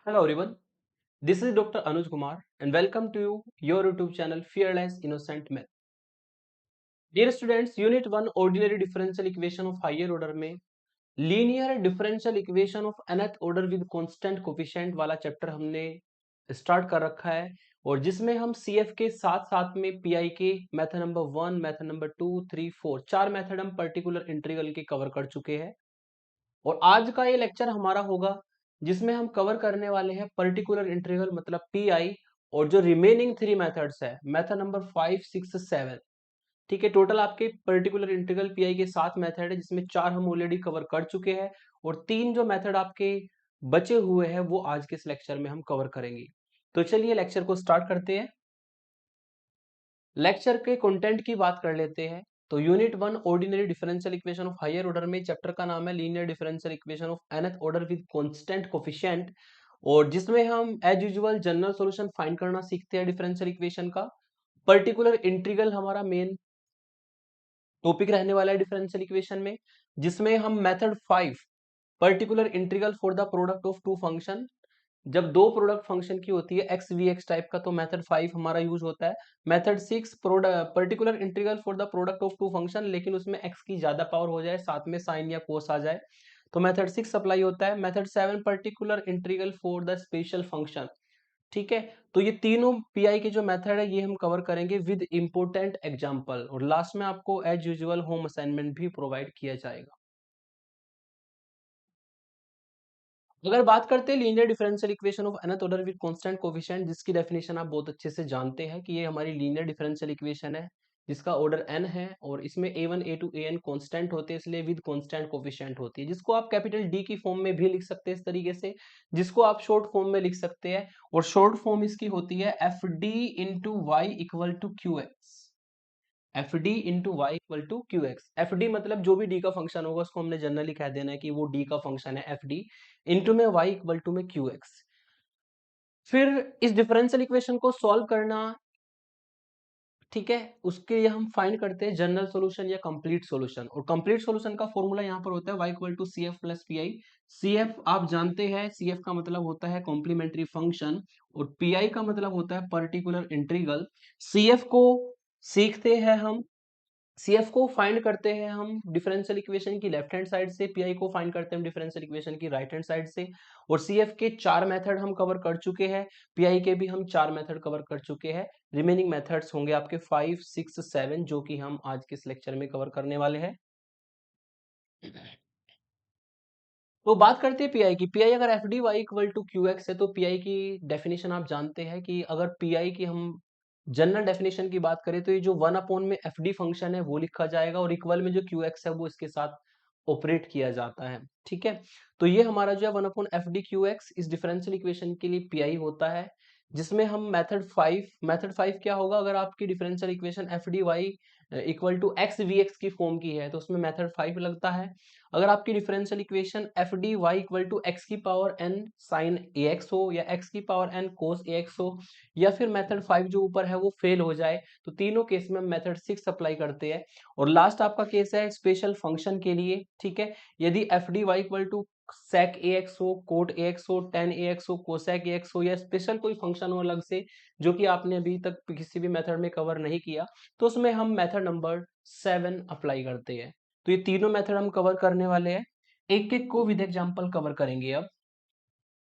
Hello everyone, this is Dr. Anuj Kumar and welcome to your YouTube channel Fearless Innocent Math. Dear students, Unit 1 Ordinary Differential Equation of Higher Order में Linear Differential Equation of Nth Order with Constant Coefficient वाला chapter हमने start कर रखा है और जिसमें हम CF के साथ साथ में PI के मेथड नंबर 1, मेथड नंबर 2, 3, 4 चार मेथड हम पर्टिकुलर इंटीग्रल के कवर कर चुके हैं और आज का ये लेक्चर हमारा होगा जिसमें हम कवर करने वाले हैं पर्टिकुलर इंटीग्रल मतलब पीआई और जो रिमेनिंग थ्री मेथड्स है मेथड नंबर 5, 6, 7। ठीक है, टोटल आपके पर्टिकुलर इंटीग्रल पीआई के 7 मेथड है जिसमें 4 हम ऑलरेडी कवर कर चुके हैं और 3 जो मेथड आपके बचे हुए हैं वो आज के इस लेक्चर में हम कवर करेंगे। तो चलिए लेक्चर को स्टार्ट करते हैं। लेक्चर के कंटेंट की बात कर लेते हैं। तो unit 1 ordinary differential equation of higher order में चैप्टर का नाम है linear differential equation of nth order with constant coefficient और जिसमें हम as usual general solution find करना सीखते हैं डिफरेंशियल इक्वेशन का। पर्टिकुलर इंटीग्रल हमारा मेन टॉपिक रहने वाला है डिफरेंशियल इक्वेशन में, जिसमें हम method 5 particular integral for the product of two function, जब दो प्रोडक्ट फंक्शन की होती है एक्स वी एक्स टाइप का तो मेथड 5 हमारा यूज होता है। Method 6 particular integral for the product of two function लेकिन उसमें एक्स की ज्यादा पावर हो जाए साथ में साइन या कोस आ जाए तो मेथड 6 अप्लाई होता है। Method 7 particular integral for the special function. ठीक है, तो ये तीनों पीआई के जो मेथड है ये हम कवर करेंगे विद इंपोर्टेंट एग्जांपल और लास्ट में आपको एज यूजुअल होम असाइनमेंट भी प्रोवाइड किया जाएगा। अगर बात करते हैं linear differential equation of nth order with constant coefficient, जिसकी डेफिनेशन आप बहुत अच्छे से जानते हैं कि ये हमारी लीनियर डिफरेंशियल इक्वेशन है जिसका ऑर्डर n है और इसमें a1 a2 an कांस्टेंट होते हैं इसलिए विद कांस्टेंट कोएफिशिएंट होती है, जिसको आप कैपिटल D की फॉर्म में भी लिख सकते हैं इस तरीके से, जिसको आप शॉर्ट फॉर्म में लिख सकते हैं और शॉर्ट फॉर्म इसकी होती है F D into Y equal to Q X. F D into Y equal to Q X. F D मतलब जो भी डी का फंक्शन होगा उसको हमने जनरली कह देना है कि वो डी का फंक्शन है एफ डी, इंटू में वाई इक्वल टू में क्यू एक्स। फिर इस डिफरेंशियल इक्वेशन को सॉल्व करना, ठीक है, उसके लिए हम फाइंड करते हैं जनरल सॉल्यूशन या कंप्लीट सॉल्यूशन और कंप्लीट सॉल्यूशन का फॉर्मूला यहाँ पर होता है y equal to C F plus P I. C F आप जानते हैं, सी एफ का मतलब होता है कॉम्प्लीमेंट्री फंक्शन और पी आई का मतलब होता है पर्टिकुलर इंटीग्रल। सी एफ को सीखते हैं हम, सीएफ को फाइंड करते हैं हम डिफरेंशियल इक्वेशन की लेफ्ट हैंड साइड से, पीआई को फाइंड करते हैं डिफरेंशियल इक्वेशन की राइट हैंड साइड से और सीएफ के चार मेथड हम कवर कर चुके हैं, पीआई के भी हम चार मेथड कवर कर चुके हैं। रिमेनिंग मेथड्स होंगे आपके 5, 6, 7 जो कि हम आज के इस लेक्चर में कवर करने वाले हैं। तो बात करते हैं पीआई की। पीआई अगर F D Y equal to Q x है तो पीआई की डेफिनेशन आप जानते हैं कि अगर पीआई की हम जनरल डेफिनेशन की बात करें तो ये जो 1 अपॉन में एफ डी फंक्शन है वो लिखा जाएगा और इक्वल में जो क्यू एक्स है वो इसके साथ ऑपरेट किया जाता है। ठीक है, तो ये हमारा जो है 1/f(d)q(x) इस डिफरेंशियल इक्वेशन के लिए पीआई होता है, जिसमें हम मेथड 5 क्या होगा अगर आपकी differential equation F D Y equal to X V X की फॉर्म की है तो उसमें मेथड 5 लगता है। अगर आपकी differential equation F D Y equal to X की power N sine A X हो या एक्स की power N cos A X हो या फिर मेथड 5 जो ऊपर है वो फेल हो जाए तो तीनों केस में हम मेथड 6 अप्लाई करते हैं। और लास्ट आपका केस है स्पेशल फंक्शन के लिए। ठीक है, यदि F D Y equal to sec ax हो, cot ax हो, tan ax हो, cosec ax हो या स्पेशल कोई फंक्शन हो अलग से जो कि आपने अभी तक किसी भी मेथड में कवर नहीं किया तो उसमें हम मेथड नंबर 7 अप्लाई करते हैं। तो ये तीनों मेथड हम कवर करने वाले हैं, एक एक को विद एग्जांपल कवर करेंगे। अब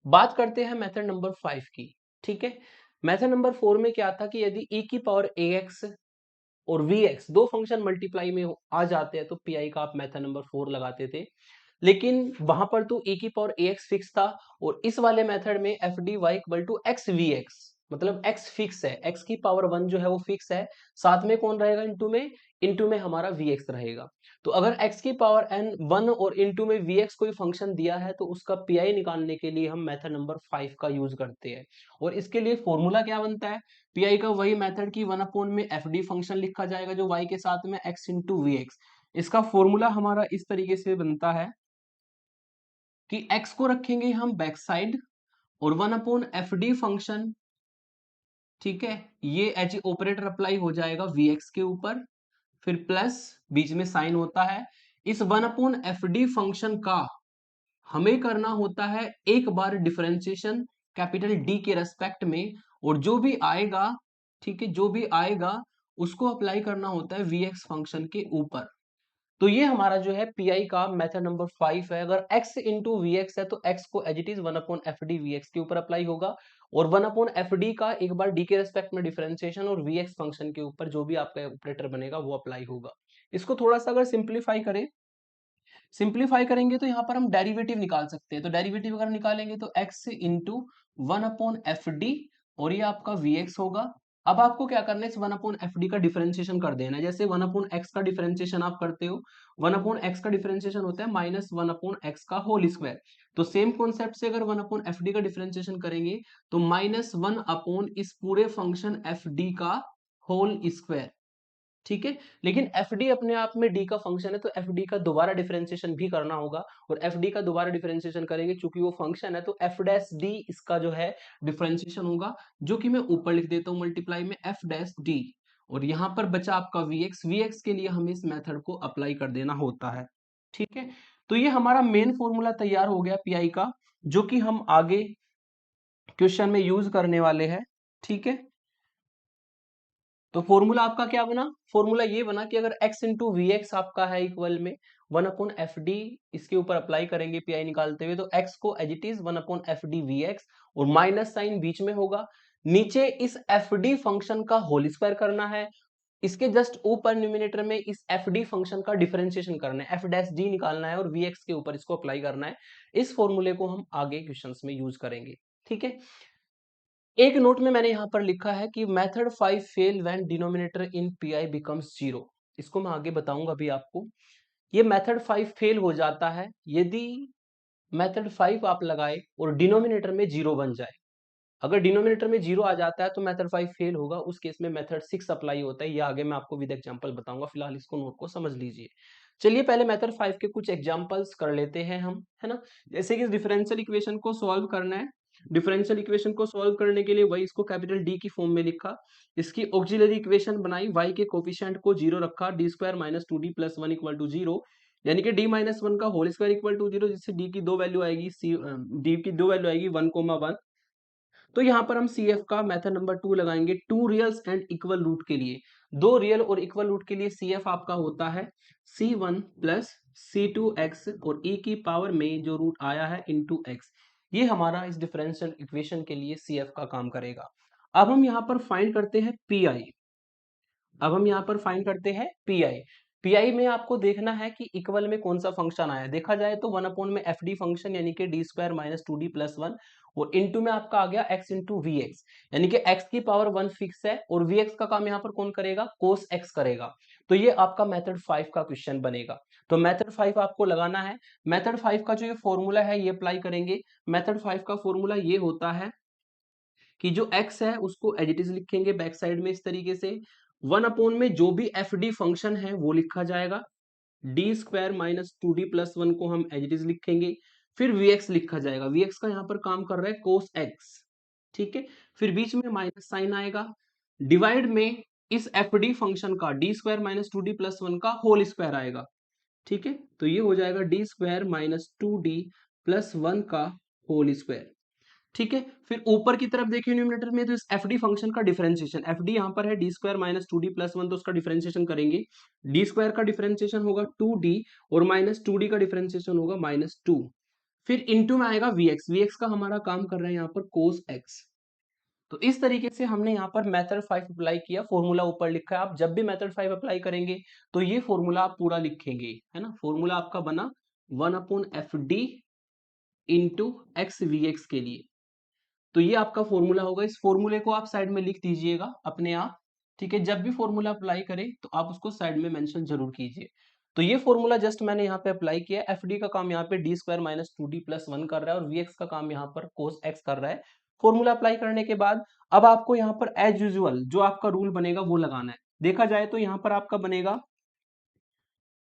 बात करते हैं मेथड नंबर 5 की। ठीक है, मेथड नंबर 4 में क्या था कि यदि e की पावर ax और vx दो फंक्शन मल्टीप्लाई में आ जाते हैं तो पीआई का आप मेथड नंबर 4 लगाते थे, लेकिन वहां पर तो e की पावर ax फिक्स था और इस वाले मेथड में F D Y equal to X V X मतलब x फिक्स है, x की पावर 1 जो है वो फिक्स है, साथ में कौन रहेगा इंटू में हमारा vx रहेगा। तो अगर x की पावर n 1 और इंटू में vx कोई फंक्शन दिया है तो उसका पीआई निकालने के लिए हम मेथड नंबर 5 का यूज करते हैं और इसके लिए फॉर्मूला क्या बनता है, पीआई का वही मेथड की 1 अपॉन में एफ डी फंक्शन लिखा जाएगा जो y के साथ में x इंटू वी एक्स। इसका फॉर्मूला हमारा इस तरीके से बनता है कि x को रखेंगे हम बैक साइड और 1/f(d) फंक्शन, ठीक है, ये एच ऑपरेटर अप्लाई हो जाएगा vx के ऊपर, फिर प्लस बीच में साइन होता है। इस 1/f(d) फंक्शन का हमें करना होता है एक बार डिफरेंशिएशन कैपिटल डी के रेस्पेक्ट में, और जो भी आएगा, ठीक है, जो भी आएगा उसको अप्लाई करना होता है vx फंक्शन के ऊपर। तो ये हमारा जो है पीआई का मेथड नंबर 5 है। अगर x इंटू वी एक्स है तो x को as it is 1/fd vx के ऊपर अप्लाई होगा, और 1/fd का एक बार d के रेस्पेक्ट में डिफरेंशिएशन और vx फंक्शन के ऊपर जो भी आपका ऑपरेटर बनेगा वो अप्लाई होगा। इसको थोड़ा सा अगर सिंप्लीफाई करेंगे तो यहाँ पर हम डेरिवेटिव निकाल सकते हैं। तो डेरिवेटिव अगर निकालेंगे तो x इंटू 1/fd, और ये आपका vx होगा। अब आपको क्या करना है, इस 1/fd का डिफरेंशिएशन कर देना है। जैसे 1/x का डिफरेंशिएशन आप करते हो, 1/x का डिफरेंशिएशन होता है -1/x का होल स्क्वायर। तो सेम कॉन्सेप्ट से अगर 1/fd का डिफरेंशिएशन करेंगे तो -1 इस पूरे फंक्शन fd का होल स्क्वायर, ठीक है। लेकिन एफ डी अपने आप में डी का फंक्शन है, तो एफ डी का दोबारा डिफरेंशिएशन भी करना होगा, और एफ डी का दोबारा डिफरेंशिएशन करेंगे चूंकि वो फंक्शन है, तो एफ डैश डी इसका जो है डिफरेंशिएशन होगा, जो कि मैं ऊपर लिख देता हूँ मल्टीप्लाई में एफ डैश डी। और यहाँ पर बचा आपका वी एक्स के लिए हमें इस मेथड को अप्लाई कर देना होता है, ठीक है। तो ये हमारा मेन फॉर्मूला तैयार हो गया पीआई का, जो कि हम आगे क्वेश्चन में यूज करने वाले हैं, ठीक है। तो फॉर्मूला आपका क्या बना, फॉर्मूला ये बना कि अगर x इंटू वी एक्स आपका है इक्वल में 1/fd, इसके ऊपर अप्लाई करेंगे पीआई निकालते हुए, तो x को as it is 1/fd vx, और माइनस साइन बीच में होगा। नीचे इस fd फंक्शन का होल स्क्वायर करना है, इसके जस्ट ऊपर न्यूमिनेटर में इस fd फंक्शन का डिफरेंशिएशन करना है, f डैश डी निकालना है, और vx के ऊपर इसको अप्लाई करना है। इस फॉर्मूले को हम आगे क्वेश्चंस में यूज करेंगे, ठीक है। एक नोट में मैंने यहां पर लिखा है कि method 5 fail when denominator in pi becomes 0। इसको मैं आगे बताऊंगा अभी आपको। ये मेथड 5 फेल हो जाता है यदि मेथड 5 आप लगाए और डिनोमिनेटर में 0 बन जाए। अगर डिनोमिनेटर में 0 आ जाता है तो मेथड 5 फेल होगा, उस केस में मेथड 6 अप्लाई होता है। ये आगे मैं आपको विद एग्जांपल बताऊंगा, फिलहाल इसको नोट को समझ लीजिए। चलिए पहले मेथड 5 के कुछ एग्जांपल्स कर लेते हैं हम, है ना। जैसे कि इस डिफरेंशियल इक्वेशन को सॉल्व करना है। डिफरेंशियल इक्वेशन को सॉल्व करने के लिए वही इसको कैपिटल डी की फॉर्म में लिखा, इसकी ऑक्सिलरी इक्वेशन बनाई, y के कोफिशिएंट को 0 रखा, D square minus 2d plus 1 equal to 0, यानी कि d माइनस 1 का होल स्क्वायर इक्वल टू 0, जिससे d की दो वैल्यू आएगी, d की दो वैल्यू आएगी 1,1। तो यहाँ पर हम CF का मेथड नंबर 2 लगाएंगे, टू रियल्स एंड इक्वल रूट के लिए। दो रियल और इक्वल रूट के लिए CF आपका होता है C1 प्लस C2x, और e की पावर में जो रूट आया है इंटू x। ये हमारा इस डिफरेंशियल इक्वेशन के लिए CF का काम करेगा। अब हम यहाँ पर फाइंड करते हैं PI। अब हम यहाँ पर फाइंड करते हैं पीआई। पीआई में आपको देखना है कि इक्वल में कौन सा फंक्शन आया है। देखा जाए तो 1 में एफ डी फंक्शन, यानी कि D square minus 2d plus 1, और इनटू में आपका आ गया x इंटू वी एक्स, यानी कि x की पावर 1 फिक्स है, और vx का काम यहाँ पर कौन करेगा, कोस x करेगा। तो ये आपका मेथड 5 का क्वेश्चन बनेगा। तो मेथड 5 आपको लगाना है। मेथड 5 का जो ये फॉर्मूला है ये अप्लाई करेंगे। मेथड 5 का फॉर्मूला ये होता है कि जो x है उसको एज इट इज लिखेंगे बैक साइड में इस तरीके से, 1 में जो भी एफ डी फंक्शन है वो लिखा जाएगा, D square minus 2d plus 1 को हम एज इट इज लिखेंगे, फिर vx लिखा जाएगा, vx का यहाँ पर काम कर रहा है कोस x, ठीक है। फिर बीच में माइनस साइन आएगा, डिवाइड में इस एफ डी फंक्शन का D square minus 2d plus 1 का होल स्क्वायर आएगा, ठीक है। तो ये हो जाएगा D square minus 2d plus 1 का होल स्क्वायर, ठीक है। फिर ऊपर की तरफ देखिए न्यूमरेटर में, तो इस एफ डी फंक्शन का डिफरेंशिएशन, एफ डी यहाँ पर है D square minus 2d plus 1, तो उसका डिफरेंशिएशन करेंगे। डी स्क्वायर का डिफरेंशिएशन होगा 2d, और माइनस 2d का डिफरेंशिएशन होगा -2। फिर इंटू में आएगा vx, vx का हमारा काम कर रहा है यहाँ पर कोस x। तो इस तरीके से हमने यहाँ पर मेथड 5 अप्लाई किया, फॉर्मूला ऊपर लिखा है। आप जब भी मेथड 5 अप्लाई करेंगे तो ये फॉर्मूला आप पूरा लिखेंगे, है ना। फॉर्मूला आपका बना 1/fd into x V x के लिए। तो ये आपका फॉर्मूला होगा। इस फॉर्मूले को आप साइड में लिख दीजिएगा अपने आप, ठीक है। जब भी फॉर्मूला अप्लाई करें तो आप उसको साइड में मेंशन जरूर कीजिए। तो ये फॉर्मूला जस्ट मैंने यहाँ पे अप्लाई किया। एफ डी का काम यहाँ पे D square minus 2d plus 1 कर रहा है, और वी एक्स का काम यहाँ पर कोस एक्स कर रहा है। फॉर्मूला अप्लाई करने के बाद अब आपको यहाँ पर एज यूजुअल जो आपका रूल बनेगा वो लगाना है। देखा जाए तो यहाँ पर आपका बनेगा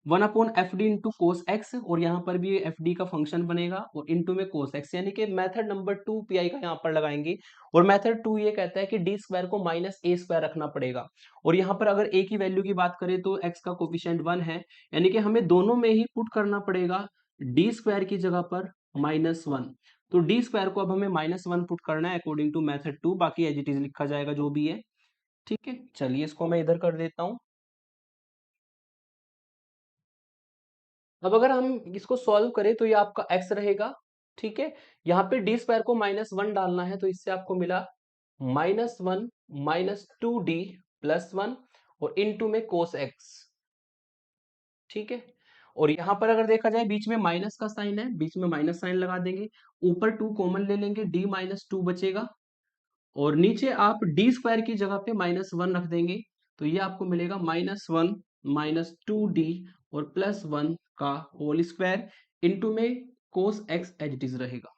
1/fd इंटू कोस एक्स, और यहाँ पर भी एफ डी का फंक्शन बनेगा, और इंटू में कोस एक्स, यानी कि मेथड नंबर 2 पीआई का यहाँ पर लगाएंगे। और मेथड 2 ये कहता है कि डी स्क्वायर को माइनस ए स्क्वायर रखना पड़ेगा, और यहाँ पर अगर ए की वैल्यू की बात करें तो एक्स का कोफिशिएंट 1 है, यानी कि हमें दोनों में ही पुट करना पड़ेगा डी स्क्वायर की जगह पर -1। तो डी स्क्वायर को अब हमें -1 पुट करना है अकॉर्डिंग टू मेथड 2, बाकी एज इट इज लिखा जाएगा जो भी है। ठीक है, चलिए इसको मैं इधर कर देता हूँ। अब अगर हम इसको सॉल्व करें तो ये आपका x रहेगा। ठीक है, यहाँ पे डी स्क्वायर को -1 डालना है, तो इससे आपको मिला -1 -2d +1 और इनटू में cos x। ठीक है, और यहाँ पर अगर देखा जाए बीच में माइनस का साइन है, बीच में माइनस साइन लगा देंगे, ऊपर 2 कॉमन ले लेंगे, d -2 बचेगा, और नीचे आप डी स्क्वायर की जगह पे -1 रख देंगे, तो ये आपको मिलेगा -1 -2d और +1 का होल स्क्वायर इनटू में cos x as it is रहेगा।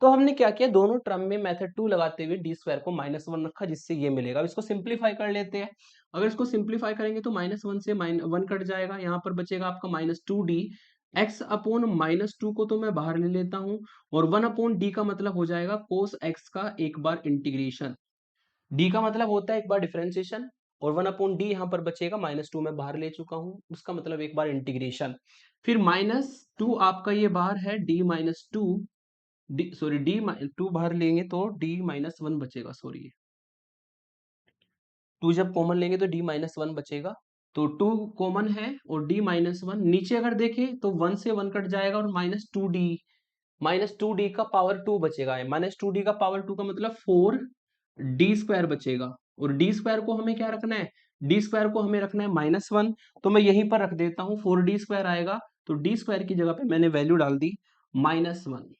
तो हमने क्या किया, दोनों टर्म में मेथड 2 लगाते हुए डी स्क्वायर को -1 रखा, जिससे ये मिलेगा। अब इसको सिंप्लीफाई कर लेते हैं। अगर इसको सिंप्लीफाई करेंगे तो -1 से -1 कट जाएगा, यहाँ पर बचेगा आपका -2d। x अपॉन -2 को तो मैं बाहर ले लेता हूँ, और 1 अपॉन d का मतलब हो जाएगा cos x का एक बार इंटीग्रेशन। d का मतलब होता है एक बार डिफरेंशिएशन, और 1 अपॉन डी यहाँ पर बचेगा, -2 मैं बाहर ले चुका हूँ, उसका मतलब एक बार इंटीग्रेशन। फिर -2 आपका ये बाहर है, d -2 डी सॉरी डी 2 बाहर लेंगे तो d-1 बचेगा, सॉरी 2 जब कॉमन लेंगे तो d-1 बचेगा। तो 2 कॉमन है और d-1 नीचे अगर देखें तो 1 से 1 कट जाएगा, और -2d का पावर 2 बचेगा। -2d का पावर 2 का मतलब 4d स्क्वायर बचेगा, और d स्क्वायर को हमें क्या रखना है, d स्क्वायर को हमें रखना है -1, तो मैं यहीं पर रख देता हूँ, 4d स्क्वायर आएगा, तो d स्क्वायर की जगह पे मैंने वैल्यू डाल दी -1।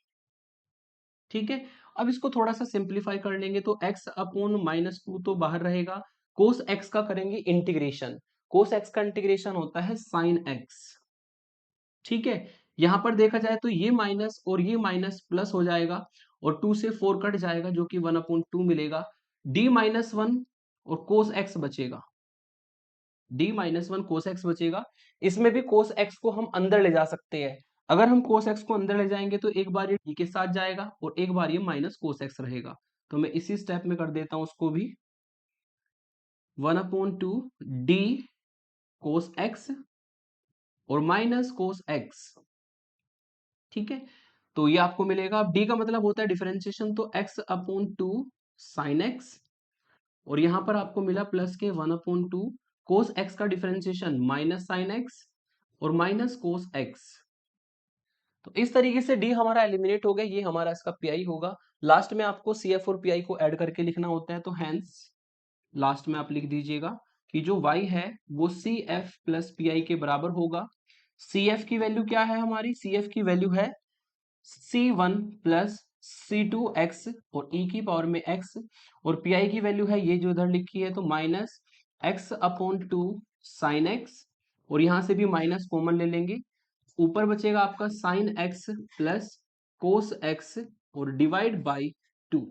ठीक है, अब इसको थोड़ा सा सिंप्लीफाई कर लेंगे तो x अपॉन -2 तो बाहर रहेगा, कोस x का करेंगे इंटीग्रेशन, कोस x का इंटीग्रेशन होता है साइन x। ठीक है, यहां पर देखा जाए तो ये माइनस और ये माइनस प्लस हो जाएगा, और 2 से 4 कट जाएगा, जो कि 1/2 मिलेगा, d-1 और कोस x बचेगा, d-1 कोस x बचेगा। इसमें भी कोस x को हम अंदर ले जा सकते हैं। अगर हम कोस x को अंदर ले जाएंगे तो एक बार ये d के साथ जाएगा, और एक बार ये माइनस कोस x रहेगा, तो मैं इसी स्टेप में कर देता हूं उसको भी, 1/2 d कोस x और माइनस कोस x। ठीक है, तो ये आपको मिलेगा, d का मतलब होता है डिफरेंशिएशन, तो x/2 साइन x, और यहां पर आपको मिला प्लस के 1/2 कोस x का डिफरेंशिएशन माइनस साइन x और माइनस कोस x। तो इस तरीके से d हमारा एलिमिनेट हो गया, ये हमारा इसका pi होगा। लास्ट में आपको cf और pi को ऐड करके लिखना होता है, तो हैंस लास्ट में आप लिख दीजिएगा कि जो y है वो cf प्लस pi के बराबर होगा। cf की वैल्यू क्या है हमारी, cf की वैल्यू है c1 प्लस c2x और e की पावर में x, और pi की वैल्यू है ये जो इधर लिखी है, तो माइनस x/2 साइन x, और यहां से भी माइनस कॉमन ले लेंगे, ऊपर बचेगा आपका sine x plus cos x और डिवाइड बाई 2।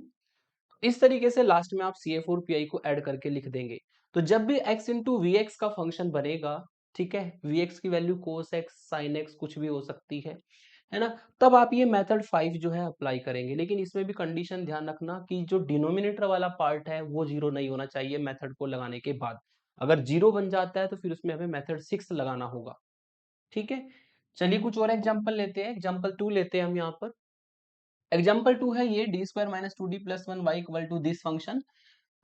इस तरीके से लास्ट में आप CF और PI को ऐड करके लिख देंगे। तो जब भी x इंटू वी एक्स का फंक्शन बनेगा, ठीक है, Vx की वैल्यू कोस x साइन x कुछ भी हो सकती है ना, तब आप ये मेथड 5 जो है अप्लाई करेंगे। लेकिन इसमें भी कंडीशन ध्यान रखना कि जो डिनोमिनेटर वाला पार्ट है वो जीरो नहीं होना चाहिए मेथड को लगाने के बाद। अगर जीरो बन जाता है तो फिर उसमें हमें मेथड 6 लगाना होगा। ठीक है, चलिए कुछ और एग्जाम्पल लेते हैं, एग्जाम्पल 2 लेते हैं हम यहाँ पर। एग्जाम्पल 2 है ये, D square minus 2d plus 1 Y equal to this function.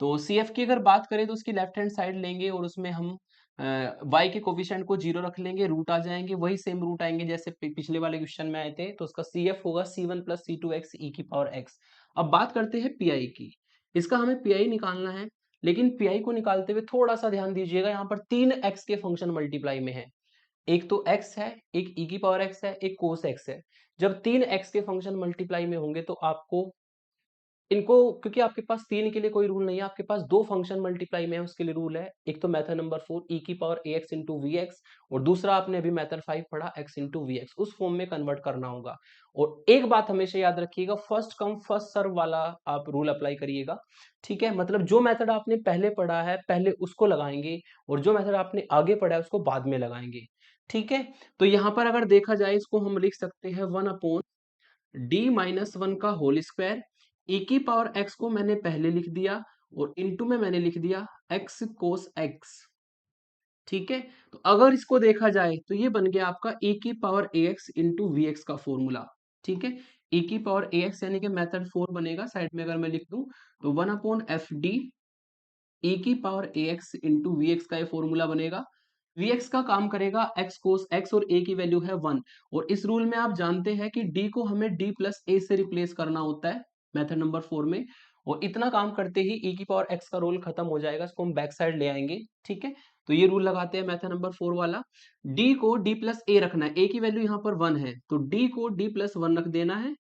तो सी एफ की अगर बात करें तो उसकी लेफ्ट हैंड साइड लेंगे, और उसमें हम y के कोफिशिएंट को 0 रख लेंगे, रूट आ जाएंगे, वही सेम रूट आएंगे जैसे पिछले वाले क्वेश्चन में आए थे। तो उसका सी एफ होगा c1 प्लस c2x e की पावर x। अब बात करते हैं पी की, इसका हमें पी निकालना है, लेकिन पी को निकालते हुए थोड़ा सा ध्यान दीजिएगा, यहाँ पर 3x के फंक्शन मल्टीप्लाई में है, एक तो x है, एक e की पावर x है, एक cos x है। जब 3x के फंक्शन मल्टीप्लाई में होंगे तो आपको इनको, क्योंकि आपके पास 3 के लिए कोई रूल नहीं है, आपके पास 2 फंक्शन मल्टीप्लाई में है, उसके लिए रूल है। एक तो मेथड नंबर 4 e की power ax into V X, और दूसरा आपने अभी मेथड 5 पढ़ा x इंटू वी एक्स, उस फॉर्म में कन्वर्ट करना होगा। और एक बात हमेशा याद रखिएगा, फर्स्ट कम फर्स्ट सर्व वाला आप रूल अप्लाई करिएगा। ठीक है, मतलब जो मेथड आपने पहले पढ़ा है पहले उसको लगाएंगे, और जो मेथड आपने आगे पढ़ा है उसको बाद में लगाएंगे। ठीक है, तो यहाँ पर अगर देखा जाए इसको हम लिख सकते हैं 1/d-1 का होल स्क्वायर, e की पावर x को मैंने पहले लिख दिया, और इनटू में मैंने लिख दिया x cos x। ठीक है, तो अगर इसको देखा जाए तो ये बन गया आपका e की power ax into V X का फॉर्मूला। ठीक है। e की पावर ax यानी कि मेथड 4 बनेगा, साइड में अगर मैं लिख दूं तो 1/fd e की पावर ax इंटू वी का ये फॉर्मूला बनेगा। Vx का काम करेगा x कोस x और a की वैल्यू है 1। और इस रूल में आप जानते हैं कि d को हमें d प्लस a से रिप्लेस करना होता है मेथड नंबर 4 में। और इतना काम करते ही e की पावर x का रोल खत्म हो जाएगा, इसको हम बैक साइड ले आएंगे। ठीक है, तो ये रूल लगाते हैं मेथड नंबर 4 वाला। d को d प्लस a रखना है, a की वैल्यू यहाँ पर 1 है तो d को d प्लस 1 रख देना है।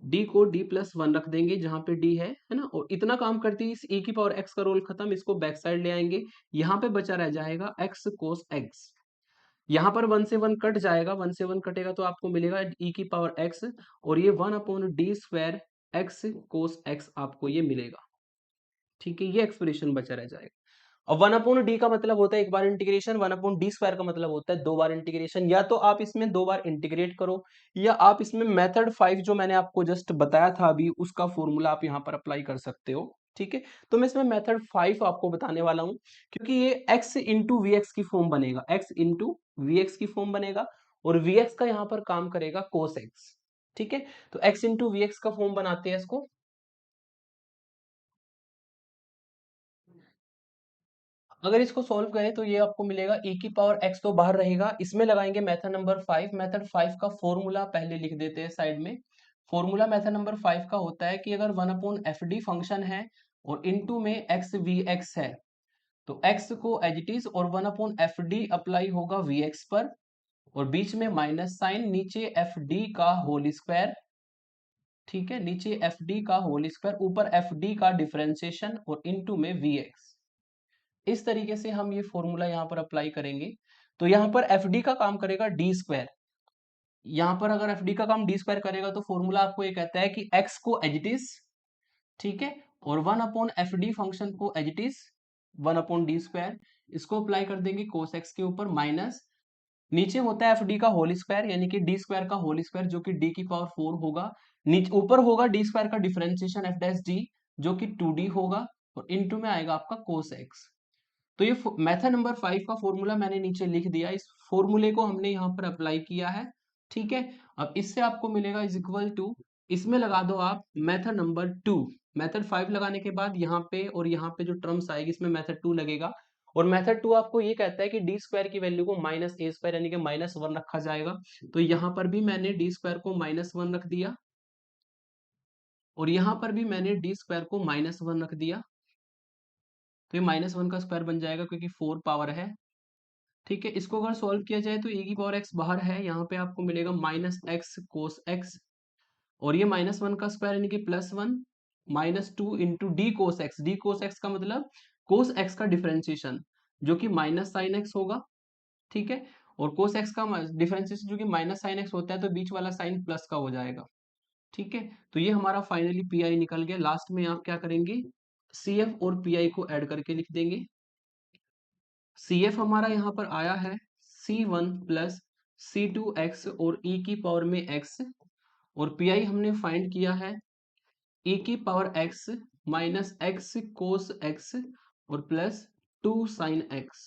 d को d प्लस 1 रख देंगे जहां पे d है ना। और इतना काम करते ही इस e की पावर x का रोल खत्म, इसको बैक साइड ले आएंगे। यहाँ पे बचा रह जाएगा x कोस x। यहाँ पर 1 से 1 कट जाएगा, 1 से 1 कटेगा तो आपको मिलेगा e की पावर x। और ये 1/d² x कोस x आपको ये मिलेगा। ठीक है, ये एक्सप्रेशन बचा रह जाएगा। और 1/d का मतलब होता है एक बार इंटीग्रेशन, 1/d² का मतलब होता है 2 बार इंटीग्रेशन। या तो आप इसमें 2 बार इंटीग्रेट करो, या आप इसमें मेथड 5 जो मैंने आपको जस्ट बताया था अभी, उसका फॉर्मूला आप यहाँ पर अप्लाई कर सकते हो। ठीक है, तो मैं इसमें मेथड 5 आपको बताने वाला हूँ, क्योंकि ये x इंटू वी की फॉर्म बनेगा, x इंटू वी की फॉर्म बनेगा। और वी का यहाँ पर काम करेगा कोस x। ठीक है, तो x इंटू वी का फॉर्म बनाते हैं इसको। अगर इसको सॉल्व करें तो ये आपको मिलेगा e की पावर x तो बाहर रहेगा, इसमें लगाएंगे मेथड नंबर 5। मेथड 5 का फॉर्मूला पहले लिख देते हैं साइड में। फॉर्मूला मेथड नंबर 5 का होता है कि अगर 1/fd फंक्शन है और इनटू में x vx है, तो x को एज इट इज और 1/fd अप्लाई होगा vx पर, और बीच में माइनस साइन, नीचे fd का होल स्क्वायर। ठीक है, नीचे fd का होल स्क्वायर, ऊपर fd का डिफरेंशिएशन और इनटू में vx। इस तरीके से हम ये फॉर्मूला यहाँ पर अप्लाई करेंगे। तो यहाँ पर एफ डी का काम करेगा डी स्क्वायर। यहाँ पर अगर एफ डी का काम डी स्क्वायर करेगा तो फॉर्मूला आपको ये कहता है कि एक्स को एज इट इज, ठीक है, और 1/fd फंक्शन को एज इट इज 1/d², इसको अप्लाई कर देंगे कोस एक्स के ऊपर, माइनस नीचे होता है एफ डी का होल स्क्वायर यानी कि डी स्क्वायर का होल स्क्वायर जो कि डी की पावर 4 होगा। नीचे ऊपर होगा डी स्क्वायर का डिफरेंशिएशन एफ डैश डी जो कि 2d होगा, और इनटू में आएगा आपका कोस एक्स। तो ये मेथड नंबर 5 का फॉर्मूला मैंने नीचे लिख दिया, इस फॉर्मूले को हमने यहाँ पर अप्लाई किया है। ठीक है, अब इससे आपको मिलेगा इज इक्वल टू, इसमें लगा दो आप मेथड नंबर 2। मेथड 5 लगाने के बाद यहाँ पे और यहाँ पे जो टर्म्स आएगी इसमें मेथड 2 लगेगा। और मेथड 2 आपको ये कहता है कि डी स्क्वायर की वैल्यू को -a² यानी कि -1 रखा जाएगा। तो यहाँ पर भी मैंने डी स्क्वायर को -1 रख दिया, और यहाँ पर भी मैंने डी स्क्वायर को -1 रख दिया। तो ये -1 का स्क्वायर बन जाएगा क्योंकि 4 पावर है। ठीक है, इसको अगर सॉल्व किया जाए तो e की पावर x बाहर है, यहाँ पे आपको मिलेगा -x कोस x, और ये -1 का स्क्वायर यानी कि +1, -2 into d cos x. D cos x का मतलब कोस x का डिफरेंशिएशन जो कि माइनस साइन एक्स होगा। ठीक है, और कोस x का डिफरेंशिएशन जो कि माइनस साइन एक्स होता है तो बीच वाला साइन प्लस का हो जाएगा। ठीक है, तो ये हमारा फाइनली पी आई निकल गया। लास्ट में आप क्या करेंगे, सी एफ और पी आई को ऐड करके लिख देंगे। सी एफ हमारा यहाँ पर आया है C1 प्लस C2x और e की पावर में x, और पी आई हमने फाइंड किया है e की पावर x माइनस एक्स कोस x और प्लस 2 साइन x।